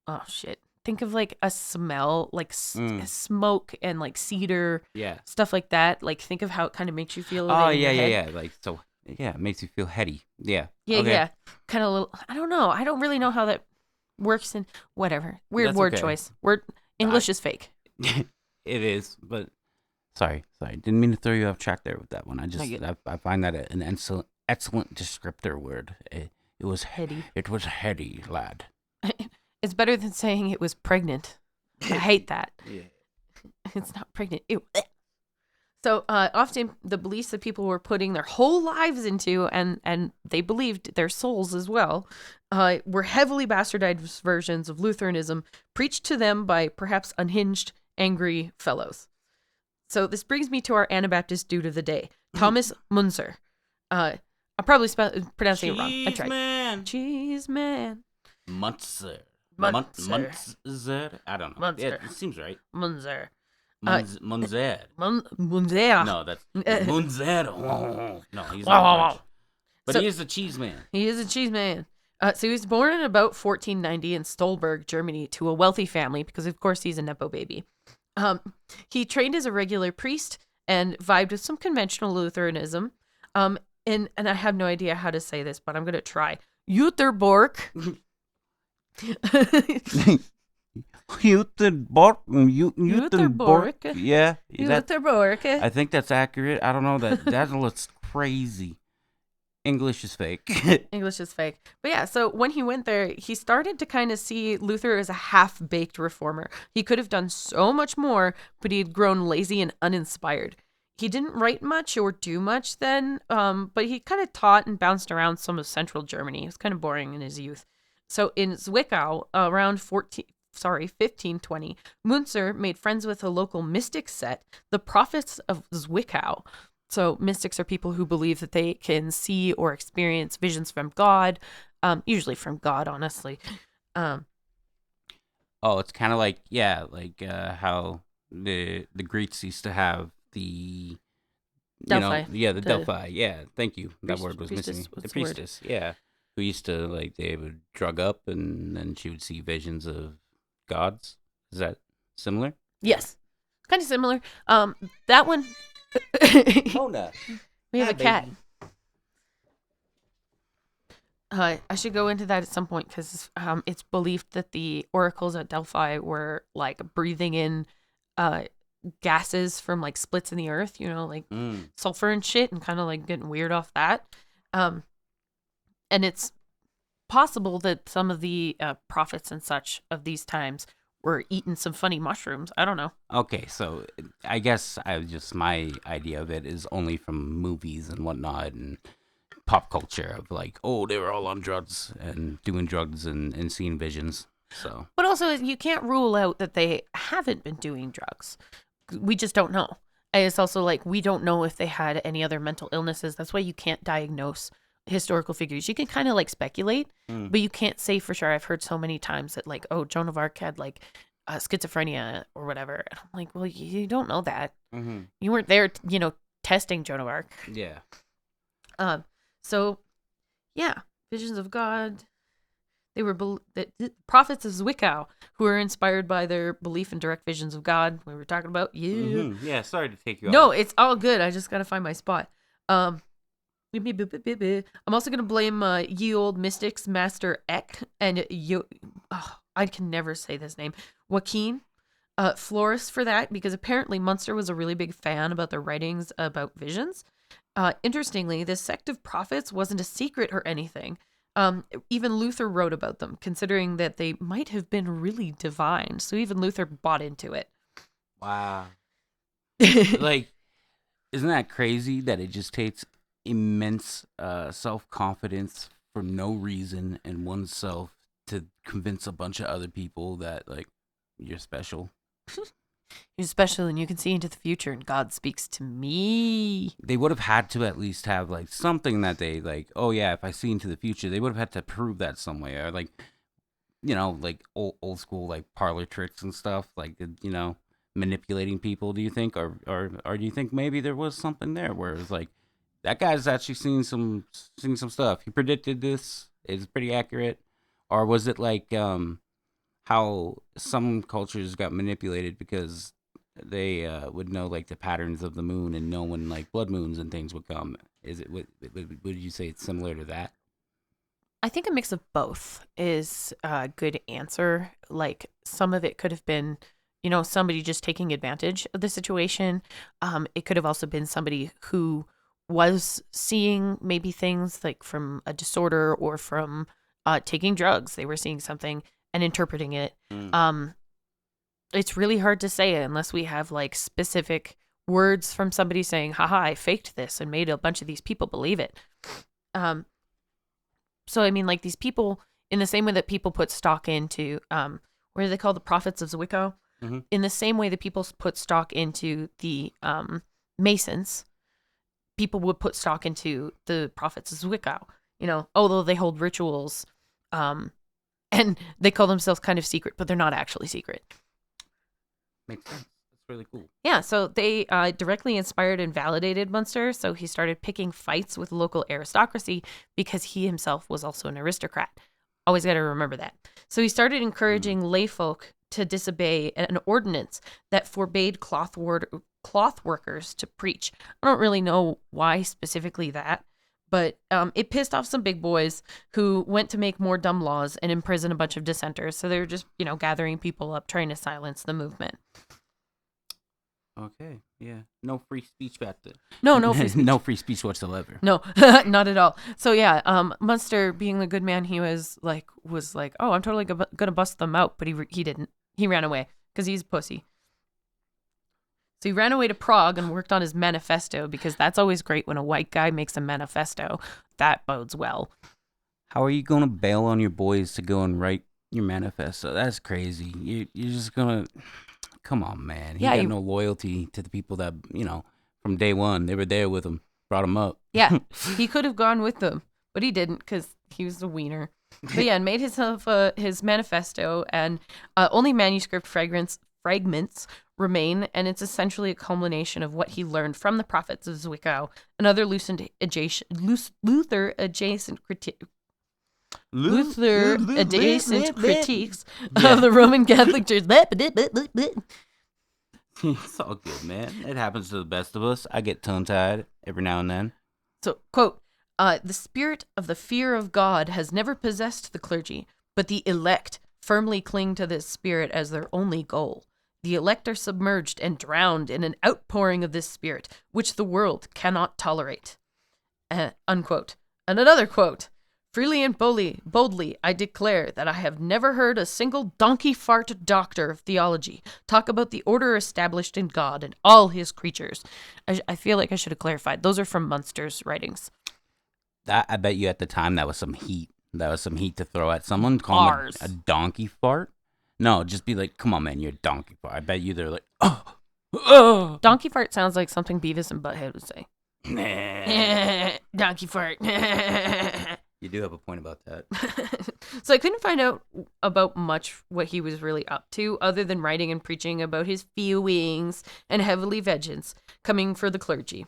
oh, shit. Think of, like, a smell, like, smoke and, like, cedar. Yeah. Stuff like that. Like, think of how it kind of makes you feel. Oh, yeah. Like, so, yeah, it makes you feel heady. Yeah. Yeah, okay. yeah. Kind of little, I don't know. I don't really know how that works in, whatever. Weird That's word okay. choice. English is fake. It is, but sorry. Didn't mean to throw you off track there with that one. I find that an excellent descriptor word. It was heady. It was heady, lad. It's better than saying it was pregnant. I hate that. Yeah. It's not pregnant. Ew. So often the beliefs that people were putting their whole lives into, and they believed their souls as well, were heavily bastardized versions of Lutheranism preached to them by perhaps unhinged, angry fellows. So this brings me to our Anabaptist dude of the day, Thomas Muntzer. I'm probably pronouncing it wrong. I tried. Cheese man. Muntzer. Muntzer. I don't know. Muntzer. It seems right. Muntzer. Muntzer. Muntzer. No, that's Muntzer. No, he's not French. But he is a cheese man. He is a cheese man. So he was born in about 1490 in Stolberg, Germany, to a wealthy family because, of course, he's a nepo baby. He trained as a regular priest and vibed with some conventional Lutheranism. And I have no idea how to say this, but I'm going to try. Jutterbork. Jutterbork. Yeah. Jutterbork. I think that's accurate. I don't know. That looks crazy. English is fake. English is fake. But yeah, so when he went there, he started to kind of see Luther as a half-baked reformer. He could have done so much more, but he had grown lazy and uninspired. He didn't write much or do much then, but he kind of taught and bounced around some of central Germany. It was kind of boring in his youth. So in Zwickau, around 1520, Muntzer made friends with a local mystic set, the Prophets of Zwickau. So mystics are people who believe that they can see or experience visions from God, usually from God, honestly. It's kind of like how the Greeks used to have the Delphi. The Delphi. Yeah, thank you. That word was priestess, missing. The what's the word? priestess. Yeah, who used to they would drug up and then she would see visions of gods. Is that similar? Yes, kind of similar. That one. Mona. We have a cat. Baby. I should go into that at some point because it's believed that the oracles at Delphi were like breathing in gases from like splits in the earth, sulfur and shit, and kind of like getting weird off that. And it's possible that some of the prophets and such of these times were eating some funny mushrooms. I don't know. Okay, so I guess my idea of it is only from movies and whatnot and pop culture of like, oh, they were all on drugs and doing drugs and seeing visions. So, but also you can't rule out that they haven't been doing drugs. We just don't know. And it's also like we don't know if they had any other mental illnesses. That's why you can't diagnose historical figures. You can kind of like speculate, but you can't say for sure. I've heard so many times that like, oh, Joan of Arc had like schizophrenia or whatever. And I'm like, well, you don't know that. Mm-hmm. You weren't there, testing Joan of Arc. Yeah. So, yeah, visions of God. They were the prophets of Zwickau, who were inspired by their belief in direct visions of God. We were talking about you. Mm-hmm. Yeah, sorry to take you No, off. it's all good. I just gotta find my spot. I'm also gonna blame ye old mystics, Master Eck, and I can never say this name, Joaquin Flores, for that, because apparently Muntzer was a really big fan about their writings about visions. Interestingly, this sect of prophets wasn't a secret or anything. Even Luther wrote about them, considering that they might have been really divine. So even Luther bought into it. Wow. Like, isn't that crazy that it just takes immense self-confidence for no reason in oneself to convince a bunch of other people that, like, you're special? You're special and you can see into the future and God speaks to me. They would have had to at least have, like, something that they, like, oh, yeah, if I see into the future, they would have had to prove that some way. Or, like, like, old school, like, parlor tricks and stuff, like, manipulating people, do you think? Or do you think maybe there was something there where it was like, that guy's actually seen some stuff. He predicted this. It's pretty accurate. Or was it like how some cultures got manipulated because they would know like the patterns of the moon and know when like blood moons and things would come? Would you say it's similar to that? I think a mix of both is a good answer. Like some of it could have been, somebody just taking advantage of the situation. It could have also been somebody who was seeing maybe things like from a disorder or from taking drugs. They were seeing something and interpreting it. it's really hard to say unless we have like specific words from somebody saying, haha, I faked this and made a bunch of these people believe it. So, I mean, like these people, in the same way that people put stock into, what are they called? The prophets of Zwickau? Mm-hmm. In the same way that people put stock into the Masons, people would put stock into the prophets of Zwickau, you know, although they hold rituals and they call themselves kind of secret, but they're not actually secret. Makes sense. That's really cool. Yeah, so they directly inspired and validated Muntzer, so he started picking fights with local aristocracy because he himself was also an aristocrat. Always got to remember that. So he started encouraging layfolk to disobey an ordinance that forbade cloth workers to preach. I don't really know why specifically that, but it pissed off some big boys who went to make more dumb laws and imprison a bunch of dissenters. So they were just, you know, gathering people up, trying to silence the movement. Okay, yeah. No free speech back then. No free speech. No free speech whatsoever. No, not at all. So yeah, Muntzer, being the good man he was like, oh, I'm totally gonna bust them out, but he didn't. He ran away because he's a pussy. So he ran away to Prague and worked on his manifesto, because that's always great when a white guy makes a manifesto. That bodes well. How are you gonna bail on your boys to go and write your manifesto? That's crazy. You're just gonna... Come on, man. He got no loyalty to the people that, you know, from day one, they were there with him, brought him up. Yeah, he could have gone with them, but he didn't because he was a wiener. But yeah, and made himself his manifesto, and only manuscript fragments remain, and it's essentially a culmination of what he learned from the prophets of Zwickau and other Luther adjacent critiques of the Roman Catholic Church. It's all good, man. It happens to the best of us. I get tongue-tied every now and then. So, quote, the spirit of the fear of God has never possessed the clergy, but the elect firmly cling to this spirit as their only goal. The elect are submerged and drowned in an outpouring of this spirit, which the world cannot tolerate. Unquote. And another quote. Freely and boldly, I declare that I have never heard a single donkey fart doctor of theology talk about the order established in God and all his creatures. I feel like I should have clarified. Those are from Muntzer's writings. I bet you at the time that was some heat. That was some heat to throw at someone. Call him a donkey fart? No, just be like, come on, man, you're a donkey fart. I bet you they're like, oh. Donkey fart sounds like something Beavis and Butthead would say. Donkey fart. You do have a point about that. So I couldn't find out about much what he was really up to, other than writing and preaching about his feelings and heavily vengeance coming for the clergy.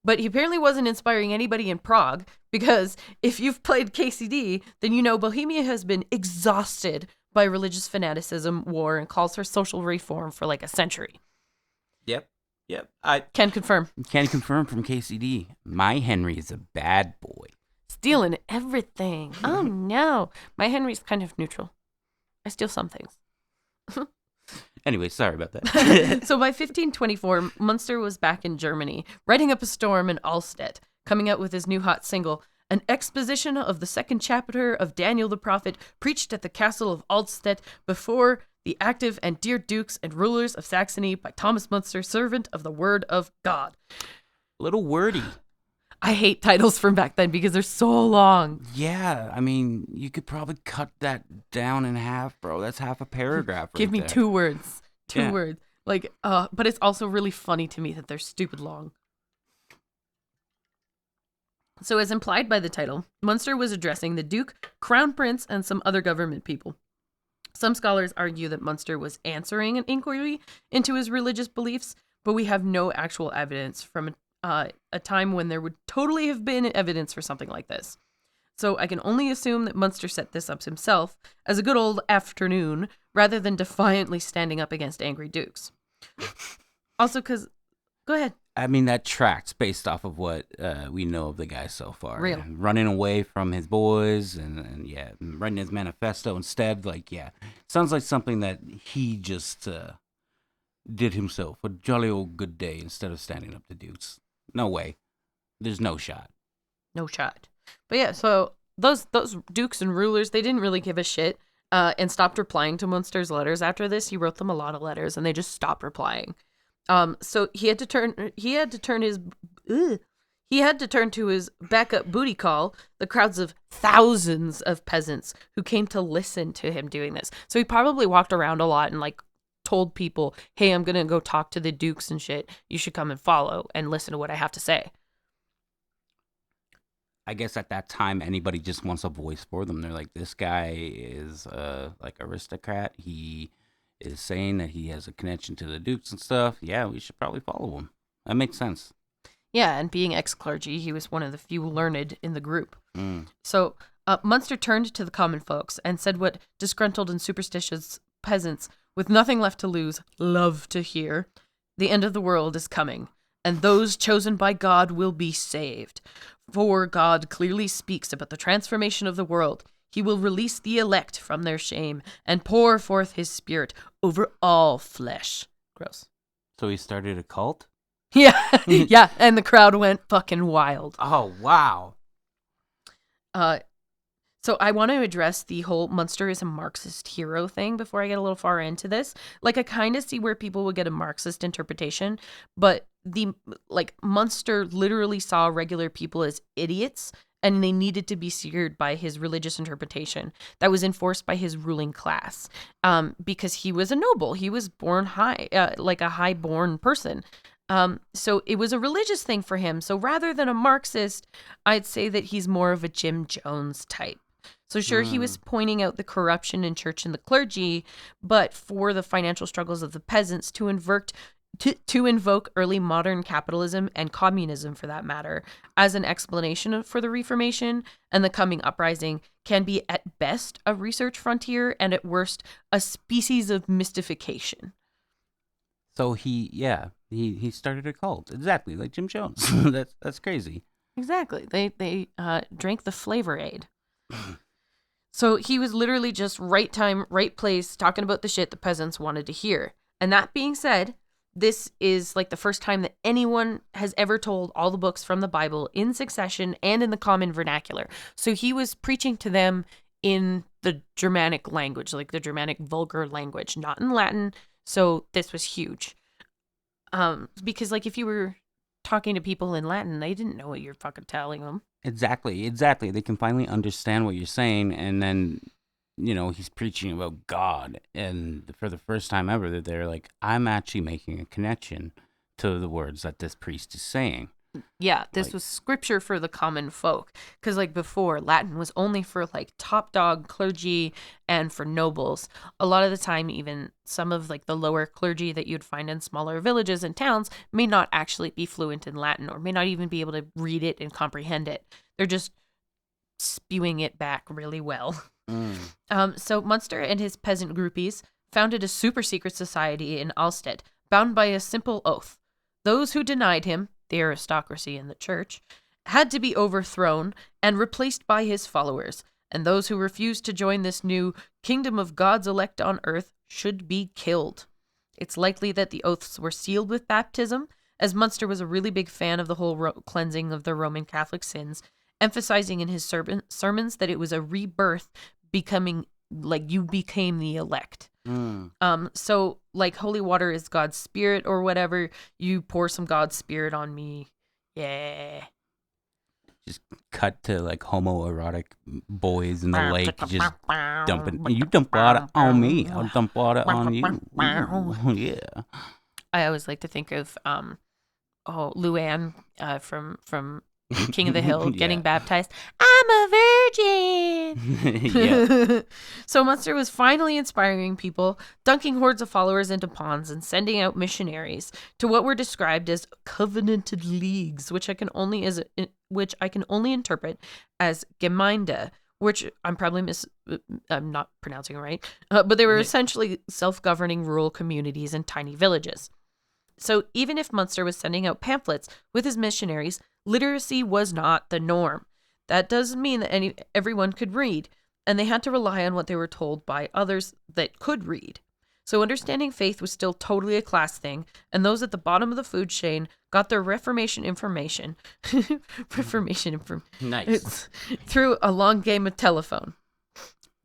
But he apparently wasn't inspiring anybody in Prague, because if you've played KCD, then you know Bohemia has been exhausted by religious fanaticism, war, and calls for social reform for like a century. Yep. I can confirm from KCD. My Henry is a bad boy. Stealing everything. Oh no. My Henry's kind of neutral. I steal some things. Anyway, sorry about that. So by 1524, Muntzer was back in Germany, writing up a storm in Alstedt, coming out with his new hot single, An Exposition of the Second Chapter of Daniel the Prophet, preached at the castle of Alstedt before the active and dear dukes and rulers of Saxony by Thomas Muntzer, servant of the word of God. A little wordy. I hate titles from back then because they're so long. Yeah, I mean, you could probably cut that down in half, bro. That's half a paragraph. Give me there. 2 words. Two words. Like, but it's also really funny to me that they're stupid long. So as implied by the title, Muntzer was addressing the Duke, Crown Prince, and some other government people. Some scholars argue that Muntzer was answering an inquiry into his religious beliefs, but we have no actual evidence from a time when there would totally have been evidence for something like this. So I can only assume that Muntzer set this up himself as a good old afternoon, rather than defiantly standing up against angry dukes. Also, because... Go ahead. I mean, that tracks based off of what we know of the guy so far. Real. Running away from his boys and writing his manifesto instead. Like, yeah. Sounds like something that he just did himself. A jolly old good day instead of standing up to dukes. No way. There's no shot. No shot. But yeah, so those dukes and rulers, they didn't really give a shit. and stopped replying to Munster's letters after this. He wrote them a lot of letters, and they just stopped replying. So he had to turn to his backup booty call, the crowds of thousands of peasants who came to listen to him doing this. So he probably walked around a lot and like told people, hey, I'm going to go talk to the dukes and shit. You should come and follow and listen to what I have to say. I guess at that time, anybody just wants a voice for them. They're like, this guy is like aristocrat. He is saying that he has a connection to the dukes and stuff. Yeah, we should probably follow him. That makes sense. Yeah, and being ex-clergy, he was one of the few learned in the group. Mm. So Muntzer turned to the common folks and said what disgruntled and superstitious peasants with nothing left to lose love to hear. The end of the world is coming, and those chosen by God will be saved. For God clearly speaks about the transformation of the world. He will release the elect from their shame and pour forth his spirit over all flesh. Gross. So he started a cult? Yeah, yeah, and the crowd went fucking wild. Oh, wow. So I want to address the whole Muntzer is a Marxist hero thing before I get a little far into this. Like, I kind of see where people would get a Marxist interpretation, but Muntzer literally saw regular people as idiots, and they needed to be seared by his religious interpretation that was enforced by his ruling class, because he was a noble. He was born high, like a high-born person. So it was a religious thing for him. So rather than a Marxist, I'd say that he's more of a Jim Jones type. So sure, he was pointing out the corruption in church and the clergy, but for the financial struggles of the peasants to invoke early modern capitalism and communism, for that matter, as an explanation for the Reformation and the coming uprising can be at best a research frontier and at worst a species of mystification. So he started a cult, exactly like Jim Jones. That's crazy. Exactly. They drank the flavor aid. So he was literally just right time, right place, talking about the shit the peasants wanted to hear. And that being said, this is like the first time that anyone has ever told all the books from the Bible in succession and in the common vernacular. So he was preaching to them in the Germanic language, like the Germanic vulgar language, not in Latin. So this was huge. Because like if you were talking to people in Latin, they didn't know what you're fucking telling them. Exactly. They can finally understand what you're saying, and then, he's preaching about God, and for the first time ever, they're like, I'm actually making a connection to the words that this priest is saying. Yeah, this was scripture for the common folk. Because, like, before, Latin was only for, like, top dog clergy and for nobles. A lot of the time, even some of, like, the lower clergy that you'd find in smaller villages and towns may not actually be fluent in Latin or may not even be able to read it and comprehend it. They're just spewing it back really well. So Muntzer and his peasant groupies founded a super secret society in Alstead, bound by a simple oath. Those who denied him, the aristocracy in the church, had to be overthrown and replaced by his followers, and those who refused to join this new kingdom of God's elect on earth should be killed. It's likely that the oaths were sealed with baptism, as Muntzer was a really big fan of the whole cleansing of the Roman Catholic sins, emphasizing in his sermons that it was a rebirth, becoming like you became the elect. So like holy water is God's spirit or whatever. You pour some God's spirit on me. Yeah. Just cut to like homoerotic boys in the lake just dumping. You dump water on me, I'll dump water on you. Ooh, yeah. I always like to think of Luann from King of the Hill getting baptized. I'm a virgin. So Muntzer was finally inspiring people, dunking hordes of followers into ponds and sending out missionaries to what were described as covenanted leagues, which I can only interpret as Gemeinde, which I'm not pronouncing it right, but they were essentially self-governing rural communities and tiny villages. So even if Muntzer was sending out pamphlets with his missionaries, literacy was not the norm. That doesn't mean that everyone could read, and they had to rely on what they were told by others that could read. So understanding faith was still totally a class thing, and those at the bottom of the food chain got their Reformation information Nice. through a long game of telephone.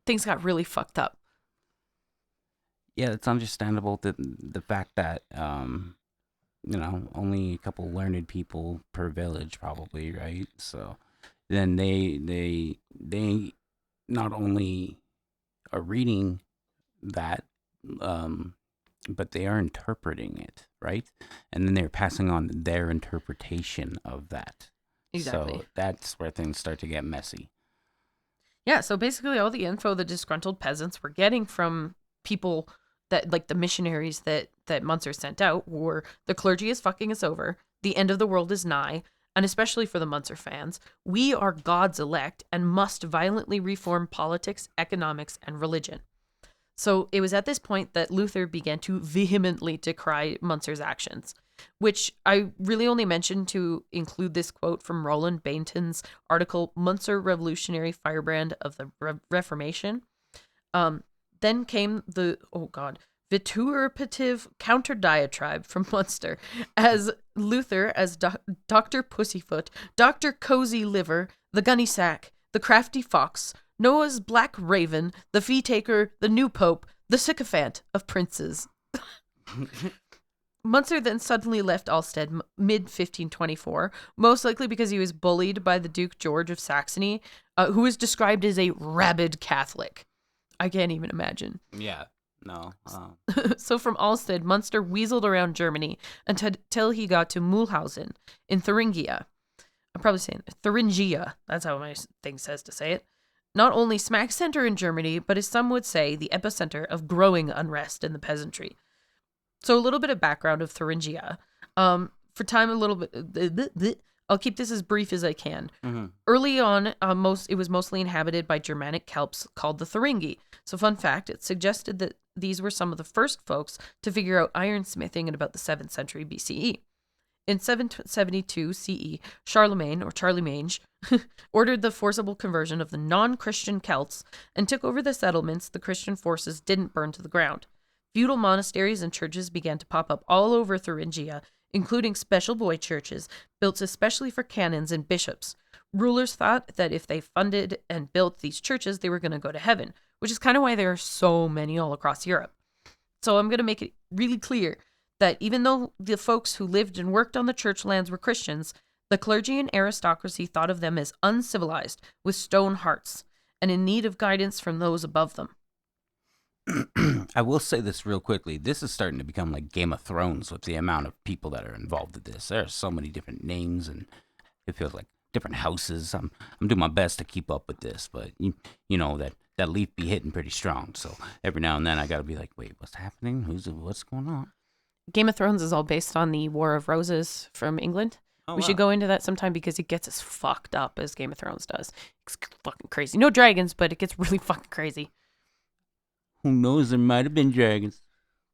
things got really fucked up. Yeah, it's understandable that the fact that only a couple learned people per village, probably, right? So then they not only are reading that, um, but they are interpreting it, right? And then they're passing on their interpretation of that. Exactly. So that's where things start to get messy. Yeah, so basically all the info the disgruntled peasants were getting from people that, like, the missionaries that Muntzer sent out, were the clergy is fucking us over, the end of the world is nigh, and especially for the Muntzer fans, we are God's elect and must violently reform politics, economics, and religion. So it was at this point that Luther began to vehemently decry Muntzer's actions, which I really only mentioned to include this quote from Roland Bainton's article, Muntzer Revolutionary Firebrand of the Reformation. Then came the, vituperative counter-diatribe from Muntzer, as Luther as Dr. Pussyfoot, Dr. Cozy Liver, the Gunny Sack, the Crafty Fox, Noah's Black Raven, the Fee Taker, the New Pope, the Sycophant of Princes. Muntzer then suddenly left Alstead mid-1524, most likely because he was bullied by the Duke George of Saxony, who was described as a rabid Catholic. I can't even imagine. Yeah, no. So from Alstead, Munster weaseled around Germany until he got to Mulhausen in Thuringia. I'm probably saying Thuringia. That's how my thing says to say it. Not only smack center in Germany, but as some would say, the epicenter of growing unrest in the peasantry. So a little bit of background of Thuringia. For time, a little bit. I'll keep this as brief as I can. Mm-hmm. Early on, it was mostly inhabited by Germanic Celts called the Thuringi. So fun fact, it suggested that these were some of the first folks to figure out ironsmithing in about the 7th century BCE. In 772 CE, Charlemagne, or Charlemagne, ordered the forcible conversion of the non-Christian Celts and took over the settlements the Christian forces didn't burn to the ground. Feudal monasteries and churches began to pop up all over Thuringia, including special boy churches built especially for canons and bishops. Rulers thought that if they funded and built these churches, they were going to go to heaven, which is kind of why there are so many all across Europe. So I'm going to make it really clear that even though the folks who lived and worked on the church lands were Christians, the clergy and aristocracy thought of them as uncivilized, with stone hearts, and in need of guidance from those above them. I will say this real quickly. This is starting to become like Game of Thrones with the amount of people that are involved with this. There are so many different names, and it feels like different houses. I'm doing my best to keep up with this, but you know that leaf be hitting pretty strong. So every now and then I got to be like, wait, what's happening? What's going on? Game of Thrones is all based on the War of Roses from England. We should go into that sometime because it gets as fucked up as Game of Thrones does. It's fucking crazy. No dragons, but it gets really fucking crazy. Who knows? There might have been dragons.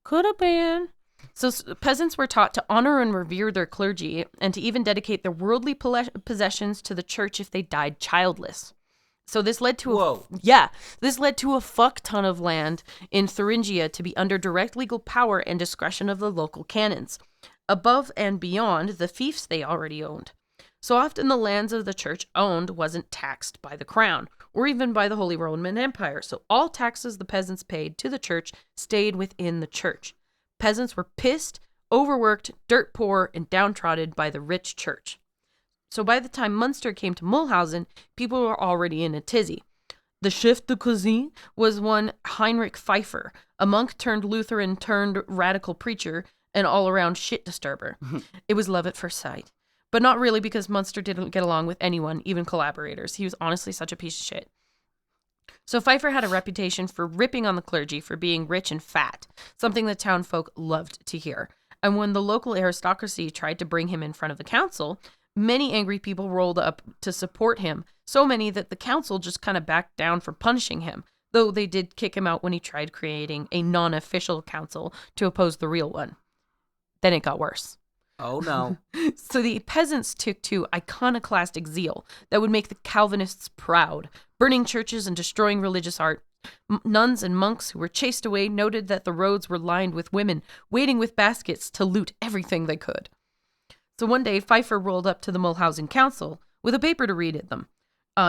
Could have been. So peasants were taught to honor and revere their clergy and to even dedicate their worldly possessions to the church if they died childless. So this led to this led to a fuck ton of land in Thuringia to be under direct legal power and discretion of the local canons, above and beyond the fiefs they already owned. So often the lands of the church owned wasn't taxed by the crown or even by the Holy Roman Empire. So all taxes the peasants paid to the church stayed within the church. Peasants were pissed, overworked, dirt poor, and downtrodden by the rich church. So by the time Muntzer came to Mulhausen, people were already in a tizzy. The chef de cuisine was one Heinrich Pfeiffer, a monk turned Lutheran turned radical preacher and all-around shit disturber. It was love at first sight. But not really, because Muntzer didn't get along with anyone, even collaborators. He was honestly such a piece of shit. So Pfeiffer had a reputation for ripping on the clergy for being rich and fat, something the townfolk loved to hear. And when the local aristocracy tried to bring him in front of the council, many angry people rolled up to support him, so many that the council just kind of backed down from punishing him, though they did kick him out when he tried creating a non-official council to oppose the real one. Then it got worse. Oh, no. So the peasants took to iconoclastic zeal that would make the Calvinists proud, burning churches and destroying religious art. Nuns and monks who were chased away noted that the roads were lined with women waiting with baskets to loot everything they could. So one day, Pfeiffer rolled up to the Mulhausen Council with a paper to read at them,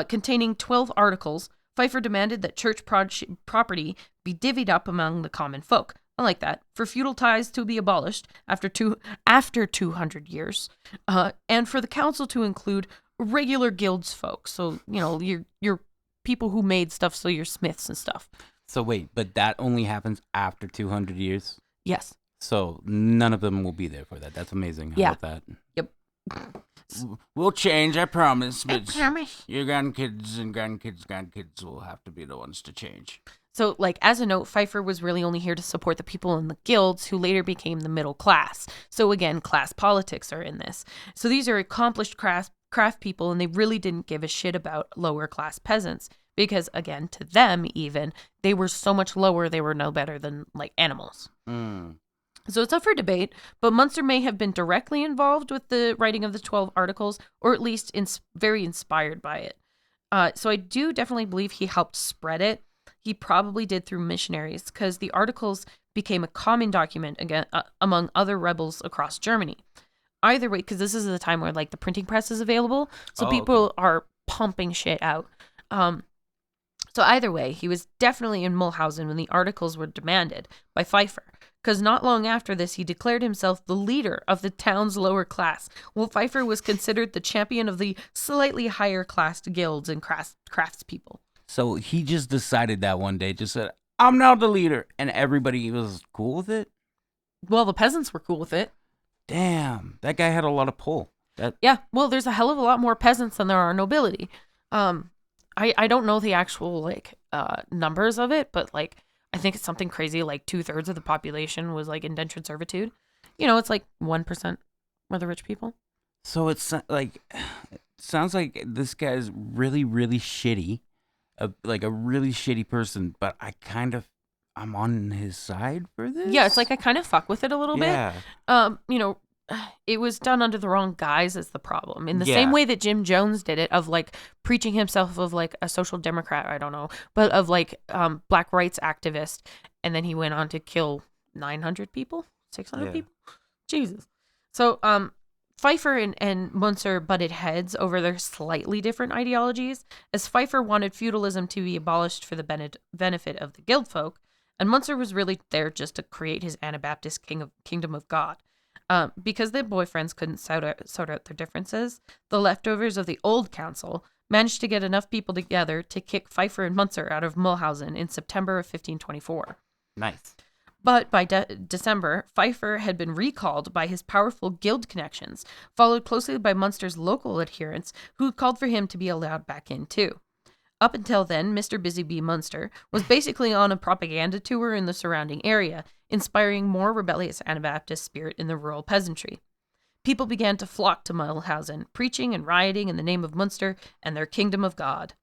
containing 12 articles, Pfeiffer demanded that church property be divvied up among the common folk. I like that. For feudal ties to be abolished after 200 years, and for the council to include regular guilds folk. So, your people who made stuff, so your smiths and stuff. So wait, but that only happens after 200 years? Yes. So none of them will be there for that. That's amazing. How about that? Yep. We'll change, I promise. But I promise. Your grandkids and grandkids will have to be the ones to change. So, as a note, Pfeiffer was really only here to support the people in the guilds who later became the middle class. So again, class politics are in this. So these are accomplished craft people, and they really didn't give a shit about lower class peasants. Because, again, to them even, they were so much lower, they were no better than, animals. So it's up for debate, but Muntzer may have been directly involved with the writing of the 12 articles, or at least very inspired by it. So I do definitely believe he helped spread it. He probably did through missionaries, because the articles became a common document among other rebels across Germany. Either way, because this is the time where, the printing press is available, so people are pumping shit out. So either way, he was definitely in Mulhausen when the articles were demanded by Pfeiffer, because not long after this, he declared himself the leader of the town's lower class, while Pfeiffer was considered the champion of the slightly higher class guilds and craftspeople. So he just decided that one day, just said, I'm now the leader, and everybody was cool with it? Well, the peasants were cool with it. Damn, that guy had a lot of pull. Yeah, well, there's a hell of a lot more peasants than there are nobility. I don't know the actual, numbers of it, but, I think it's something crazy, 2/3 of the population was, indentured servitude. It's 1% were the rich people. So it sounds like this guy's really, really shitty. A really shitty person, but I'm on his side for this. Yeah, it's I kind of fuck with it a little bit. It was done under the wrong guise is the problem. In the same way that Jim Jones did it, of preaching himself of a social democrat, I don't know, but of black rights activist, and then he went on to kill 900 people, 600 people. Jesus. So Pfeiffer and Muntzer butted heads over their slightly different ideologies, as Pfeiffer wanted feudalism to be abolished for the benefit of the guild folk, and Muntzer was really there just to create his Anabaptist kingdom of God. Because their boyfriends couldn't sort out their differences, the leftovers of the old council managed to get enough people together to kick Pfeiffer and Muntzer out of Mulhausen in September of 1524. Nice. But by December, Pfeiffer had been recalled by his powerful guild connections, followed closely by Munster's local adherents, who called for him to be allowed back in too. Up until then, Mr. Busy Bee Muntzer was basically on a propaganda tour in the surrounding area, inspiring more rebellious Anabaptist spirit in the rural peasantry. People began to flock to Mulhausen, preaching and rioting in the name of Muntzer and their kingdom of God.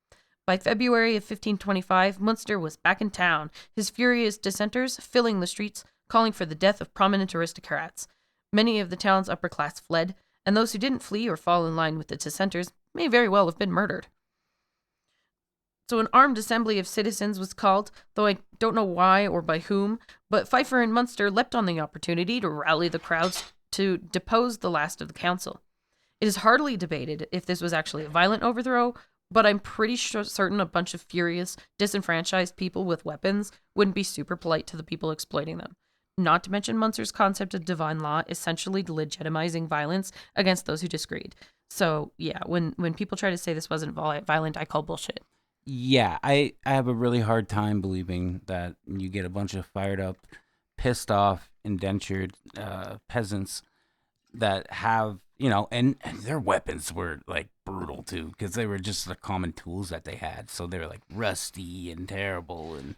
By February of 1525, Muntzer was back in town, his furious dissenters filling the streets, calling for the death of prominent aristocrats. Many of the town's upper class fled, and those who didn't flee or fall in line with the dissenters may very well have been murdered. So an armed assembly of citizens was called, though I don't know why or by whom, but Pfeiffer and Muntzer leapt on the opportunity to rally the crowds to depose the last of the council. It is hardly debated if this was actually a violent overthrow, but I'm pretty certain a bunch of furious, disenfranchised people with weapons wouldn't be super polite to the people exploiting them. Not to mention Muntzer's concept of divine law essentially legitimizing violence against those who disagreed. So, yeah, when people try to say this wasn't violent, I call bullshit. Yeah, I have a really hard time believing that you get a bunch of fired up, pissed off, indentured peasants that have, and their weapons were brutal too, because they were just the common tools that they had. So they were rusty and terrible. And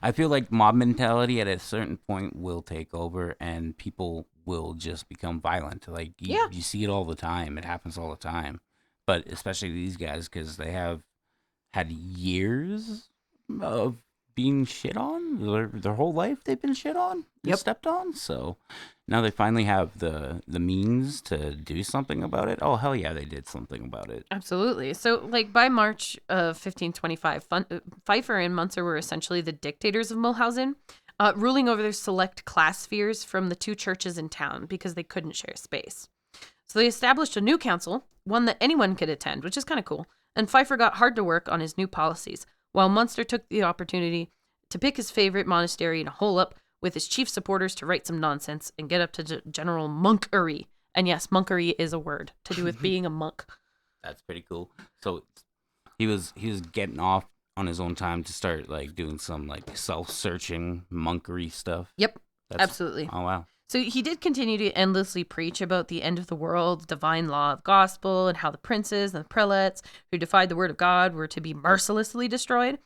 I feel like mob mentality at a certain point will take over and people will just become violent. You see it all the time. It happens all the time. But especially these guys, because they have had years of being shit on. Their whole life they've been shit on and stepped on. So now they finally have the means to do something about it. Oh, hell yeah, they did something about it. Absolutely. So, by March of 1525, Pfeiffer and Muntzer were essentially the dictators of Mulhausen, ruling over their select class spheres from the two churches in town because they couldn't share space. So they established a new council, one that anyone could attend, which is kind of cool, and Pfeiffer got hard to work on his new policies. while Muntzer took the opportunity to pick his favorite monastery and hole up with his chief supporters to write some nonsense and get up to general monkery. And yes, monkery is a word to do with being a monk. That's pretty cool. So he was getting off on his own time to start like doing some like self-searching monkery stuff. Yep, absolutely. Oh wow. So he did continue to endlessly preach about the end of the world, divine law of gospel, and how the princes and the prelates who defied the word of God were to be mercilessly destroyed.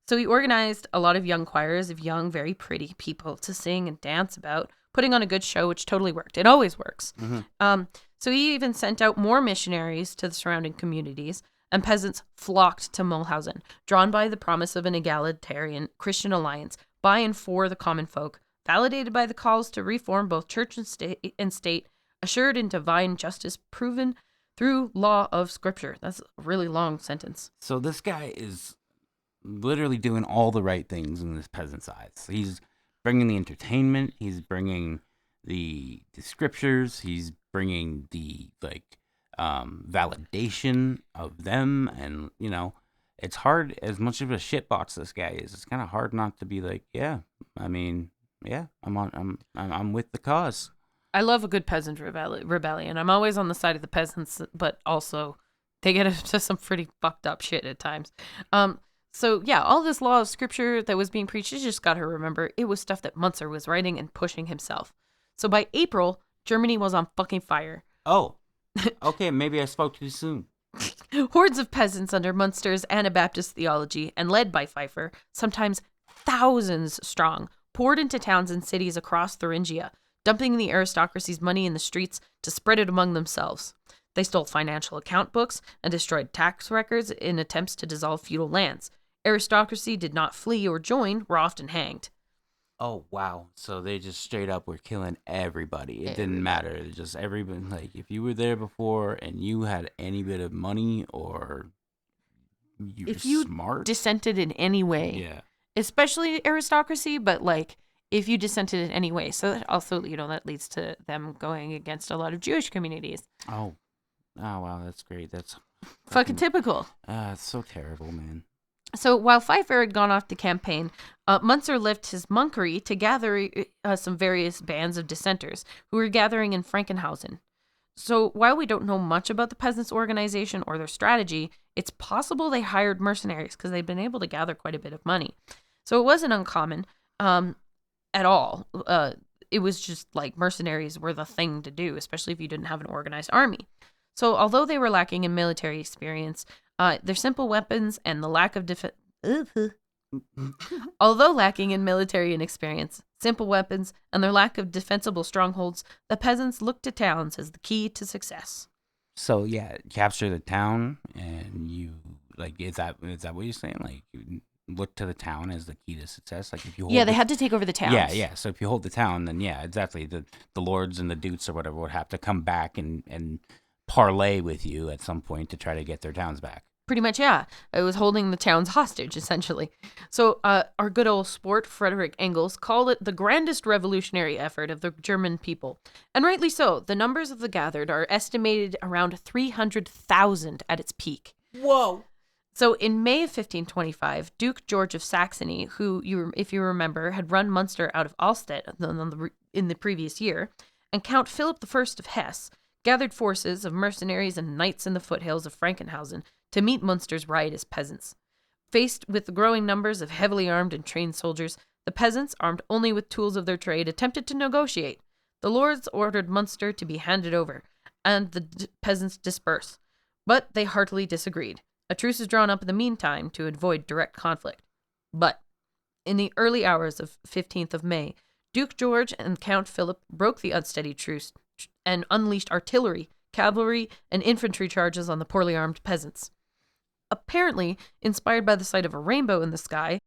So he organized a lot of young choirs of young, very pretty people to sing and dance about, putting on a good show, which totally worked. It always works. So he even sent out more missionaries to the surrounding communities, and peasants flocked to Mulhausen, drawn by the promise of an egalitarian Christian alliance by and for the common folk, validated by the calls to reform both church and state, assured in divine justice, proven through law of scripture. That's a really long sentence. So this guy is literally doing all the right things in this peasant's eyes. He's bringing the entertainment. He's bringing the scriptures. He's bringing the validation of them, and it's hard. As much of a shitbox this guy is, it's kind of hard not to be like, yeah. I mean, yeah, I'm with the cause. I love a good peasant rebellion. I'm always on the side of the peasants, but also they get into some pretty fucked up shit at times. So yeah, all this law of scripture that was being preached, you just got to remember, it was stuff that Muntzer was writing and pushing himself. So by April, Germany was on fucking fire. Oh, okay, maybe I spoke too soon. Hordes of peasants under Munster's Anabaptist theology and led by Pfeiffer, sometimes thousands strong, poured into towns and cities across Thuringia, dumping the aristocracy's money in the streets to spread it among themselves. They stole financial account books and destroyed tax records in attempts to dissolve feudal lands. Aristocracy did not flee or join, were often hanged. Oh, wow. So they just straight up were killing everybody. It didn't matter. Just everybody. Like, if you were there before and you had any bit of money or you if were you smart. dissented in any way. Yeah. Especially aristocracy, but like, if you dissented in any way. So that also, that leads to them going against a lot of Jewish communities. Oh, wow. That's great. That's fucking typical. It's so terrible, man. So while Pfeiffer had gone off to campaign, Muntzer left his monkery to gather some various bands of dissenters who were gathering in Frankenhausen. So while we don't know much about the peasants' organization or their strategy, it's possible they hired mercenaries because they'd been able to gather quite a bit of money. So it wasn't uncommon at all. It was just like mercenaries were the thing to do, especially if you didn't have an organized army. So although they were lacking in military experience, their simple weapons and the lack of although lacking in military experience, simple weapons, and their lack of defensible strongholds, the peasants looked to towns as the key to success. So yeah, capture the town, and you is that what you're saying? Like, you look to the town as the key to success. Like, if you hold they had to take over the towns. Yeah. So if you hold the town, then yeah, exactly. The lords and the dukes or whatever would have to come back and parlay with you at some point to try to get their towns back. Pretty much, yeah. It was holding the towns hostage, essentially. So our good old sport, Frederick Engels, called it the grandest revolutionary effort of the German people. And rightly so. The numbers of the gathered are estimated around 300,000 at its peak. Whoa! So in May of 1525, Duke George of Saxony, who, if you remember, had run Munster out of Alstedt in the previous year, and Count Philip I of Hesse, gathered forces of mercenaries and knights in the foothills of Frankenhausen to meet Munster's riotous peasants. Faced with the growing numbers of heavily armed and trained soldiers, the peasants, armed only with tools of their trade, attempted to negotiate. The lords ordered Munster to be handed over, and the peasants disperse. But they heartily disagreed. A truce is drawn up in the meantime to avoid direct conflict. But in the early hours of 15th of May, Duke George and Count Philip broke the unsteady truce and unleashed artillery, cavalry, and infantry charges on the poorly armed peasants. Apparently, inspired by the sight of a rainbow in the sky,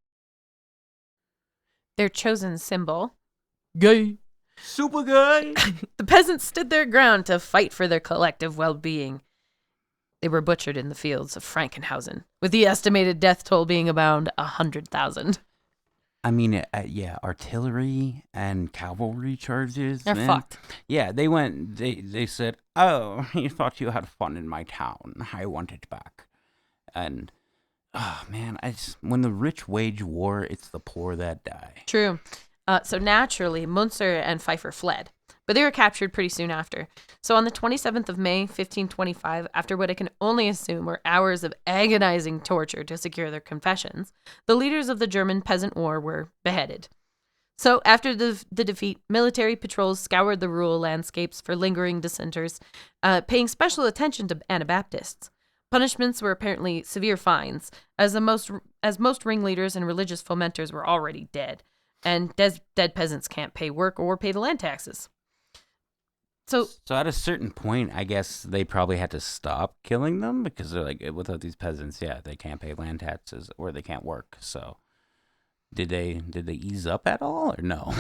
their chosen symbol, gay, super gay, the peasants stood their ground to fight for their collective well-being. They were butchered in the fields of Frankenhausen, with the estimated death toll being about 100,000. I mean, yeah, artillery and cavalry charges. They're fucked. Yeah, they said, oh, you thought you had fun in my town. I want it back. And Oh man, when the rich wage war, it's the poor that die. True. So naturally, Muntzer and Pfeiffer fled, but they were captured pretty soon after. So on the 27th of May, 1525, after what I can only assume were hours of agonizing torture to secure their confessions, the leaders of the German peasant war were beheaded. So after the defeat, military patrols scoured the rural landscapes for lingering dissenters, paying special attention to Anabaptists. Punishments were apparently severe fines, as most ringleaders and religious fomenters were already dead, and dead peasants can't pay work or pay the land taxes. So at a certain point, I guess they probably had to stop killing them because they're like, without these peasants, yeah, they can't pay land taxes or they can't work. So did they ease up at all or no?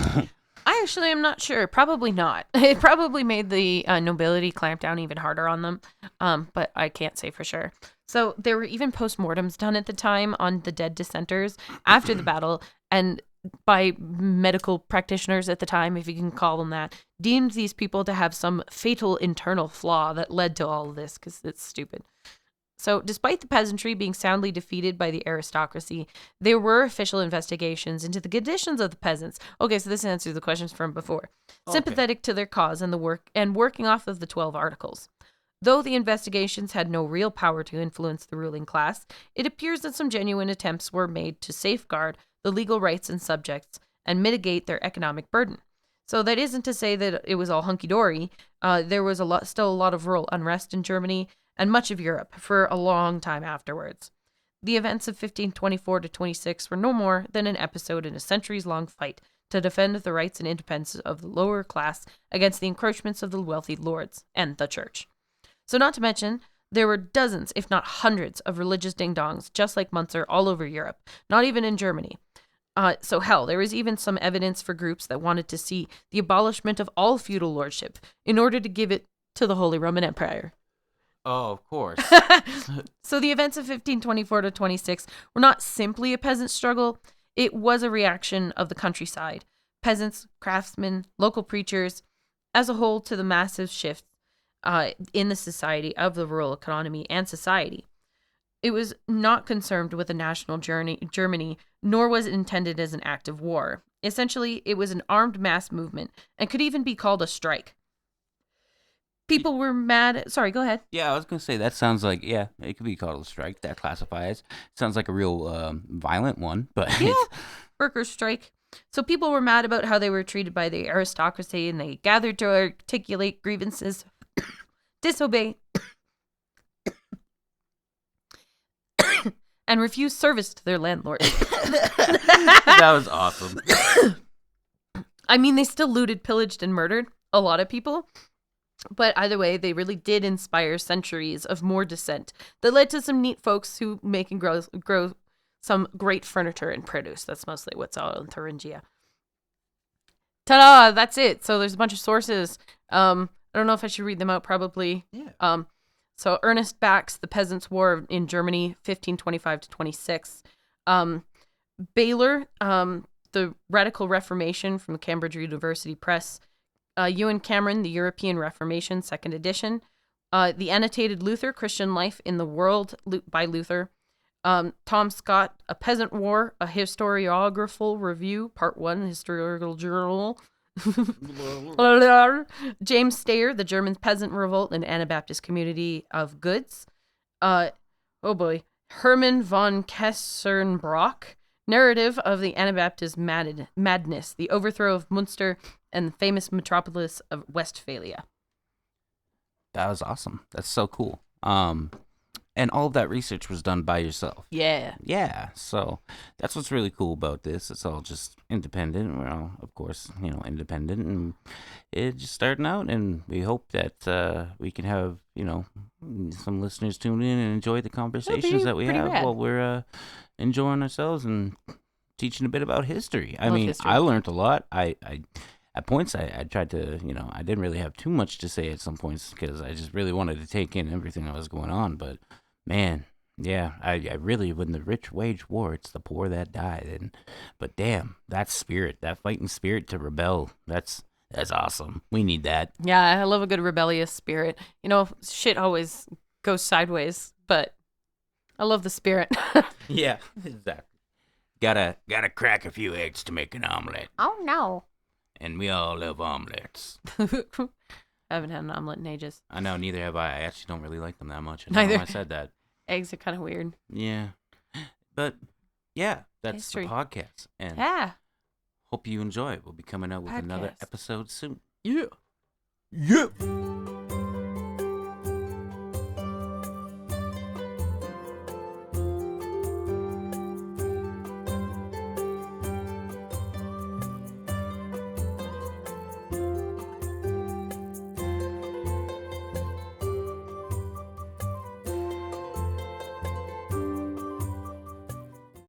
I actually am not sure. Probably not. It probably made the nobility clamp down even harder on them, but I can't say for sure. So there were even postmortems done at the time on the dead dissenters after the battle, and by medical practitioners at the time, if you can call them that, deemed these people to have some fatal internal flaw that led to all of this, because it's stupid. So, despite the peasantry being soundly defeated by the aristocracy, there were official investigations into the conditions of the peasants. Okay, so this answers the questions from before. Okay. Sympathetic to their cause and working off of the 12 articles. Though the investigations had no real power to influence the ruling class, it appears that some genuine attempts were made to safeguard the legal rights and subjects and mitigate their economic burden. So that isn't to say that it was all hunky-dory. There was still a lot of rural unrest in Germany and much of Europe for a long time afterwards. The events of 1524 to 26 were no more than an episode in a centuries-long fight to defend the rights and independence of the lower class against the encroachments of the wealthy lords and the church. So not to mention, there were dozens, if not hundreds, of religious ding-dongs, just like Muntzer, all over Europe, not even in Germany. So hell, there was even some evidence for groups that wanted to see the abolishment of all feudal lordship in order to give it to the Holy Roman Empire. Oh, of course. So the events of 1524 to 26 were not simply a peasant struggle. It was a reaction of the countryside, peasants, craftsmen, local preachers, as a whole to the massive shift in the society of the rural economy and society. It was not concerned with a national Germany, nor was it intended as an act of war. Essentially, it was an armed mass movement and could even be called a strike. People were mad. Sorry, go ahead. Yeah, I was gonna say that sounds like it could be called a strike. That classifies. Sounds like a real violent one, but Yeah, workers' strike. So people were mad about how they were treated by the aristocracy, and they gathered to articulate grievances, disobey, and refuse service to their landlord. That was awesome. I mean, they still looted, pillaged, and murdered a lot of people. But either way, they really did inspire centuries of more dissent that led to some neat folks who make and grow some great furniture and produce. That's mostly what's out in Thuringia. Ta-da! That's it. So there's a bunch of sources. I don't know if I should read them out, probably. Yeah. So Ernest Bach's The Peasants' War in Germany, 1525 to 26. Baylor, The Radical Reformation from the Cambridge University Press. Ewan Cameron, The European Reformation, 2nd edition. The Annotated Luther, Christian Life in the World by Luther. Tom Scott, A Peasant War, A Historiographical Review, Part 1, Historical Journal. James Stayer, The German Peasant Revolt and Anabaptist Community of Goods. Oh boy. Hermann von Kessernbrock, Narrative of the Anabaptist Madness, the Overthrow of Muntzer and the Famous Metropolis of Westphalia. That was awesome. That's so cool. And all of that research was done by yourself. Yeah. Yeah. So that's what's really cool about this. It's all just independent. We're all, of course, independent, and it's just starting out. And we hope that we can have, some listeners tune in and enjoy the conversations that we have while we're enjoying ourselves and teaching a bit about history. I mean, history. I learned a lot. I at points, I tried to, I didn't really have too much to say at some points because I just really wanted to take in everything that was going on. But man, yeah, I really, when the rich wage war, it's the poor that die. But damn, that spirit, that fighting spirit to rebel, that's awesome. We need that. Yeah, I love a good rebellious spirit. Shit always goes sideways, but I love the spirit. Yeah, exactly. Gotta crack a few eggs to make an omelet. Oh, no. And we all love omelets. I haven't had an omelet in ages. I know, neither have I. I actually don't really like them that much. I Neither. know I said that. Eggs are kind of weird. Yeah. But, yeah, that's History. the podcast. And Yeah. hope you enjoy it. We'll be coming out with another Podcast. episode soon. Yeah. Yeah.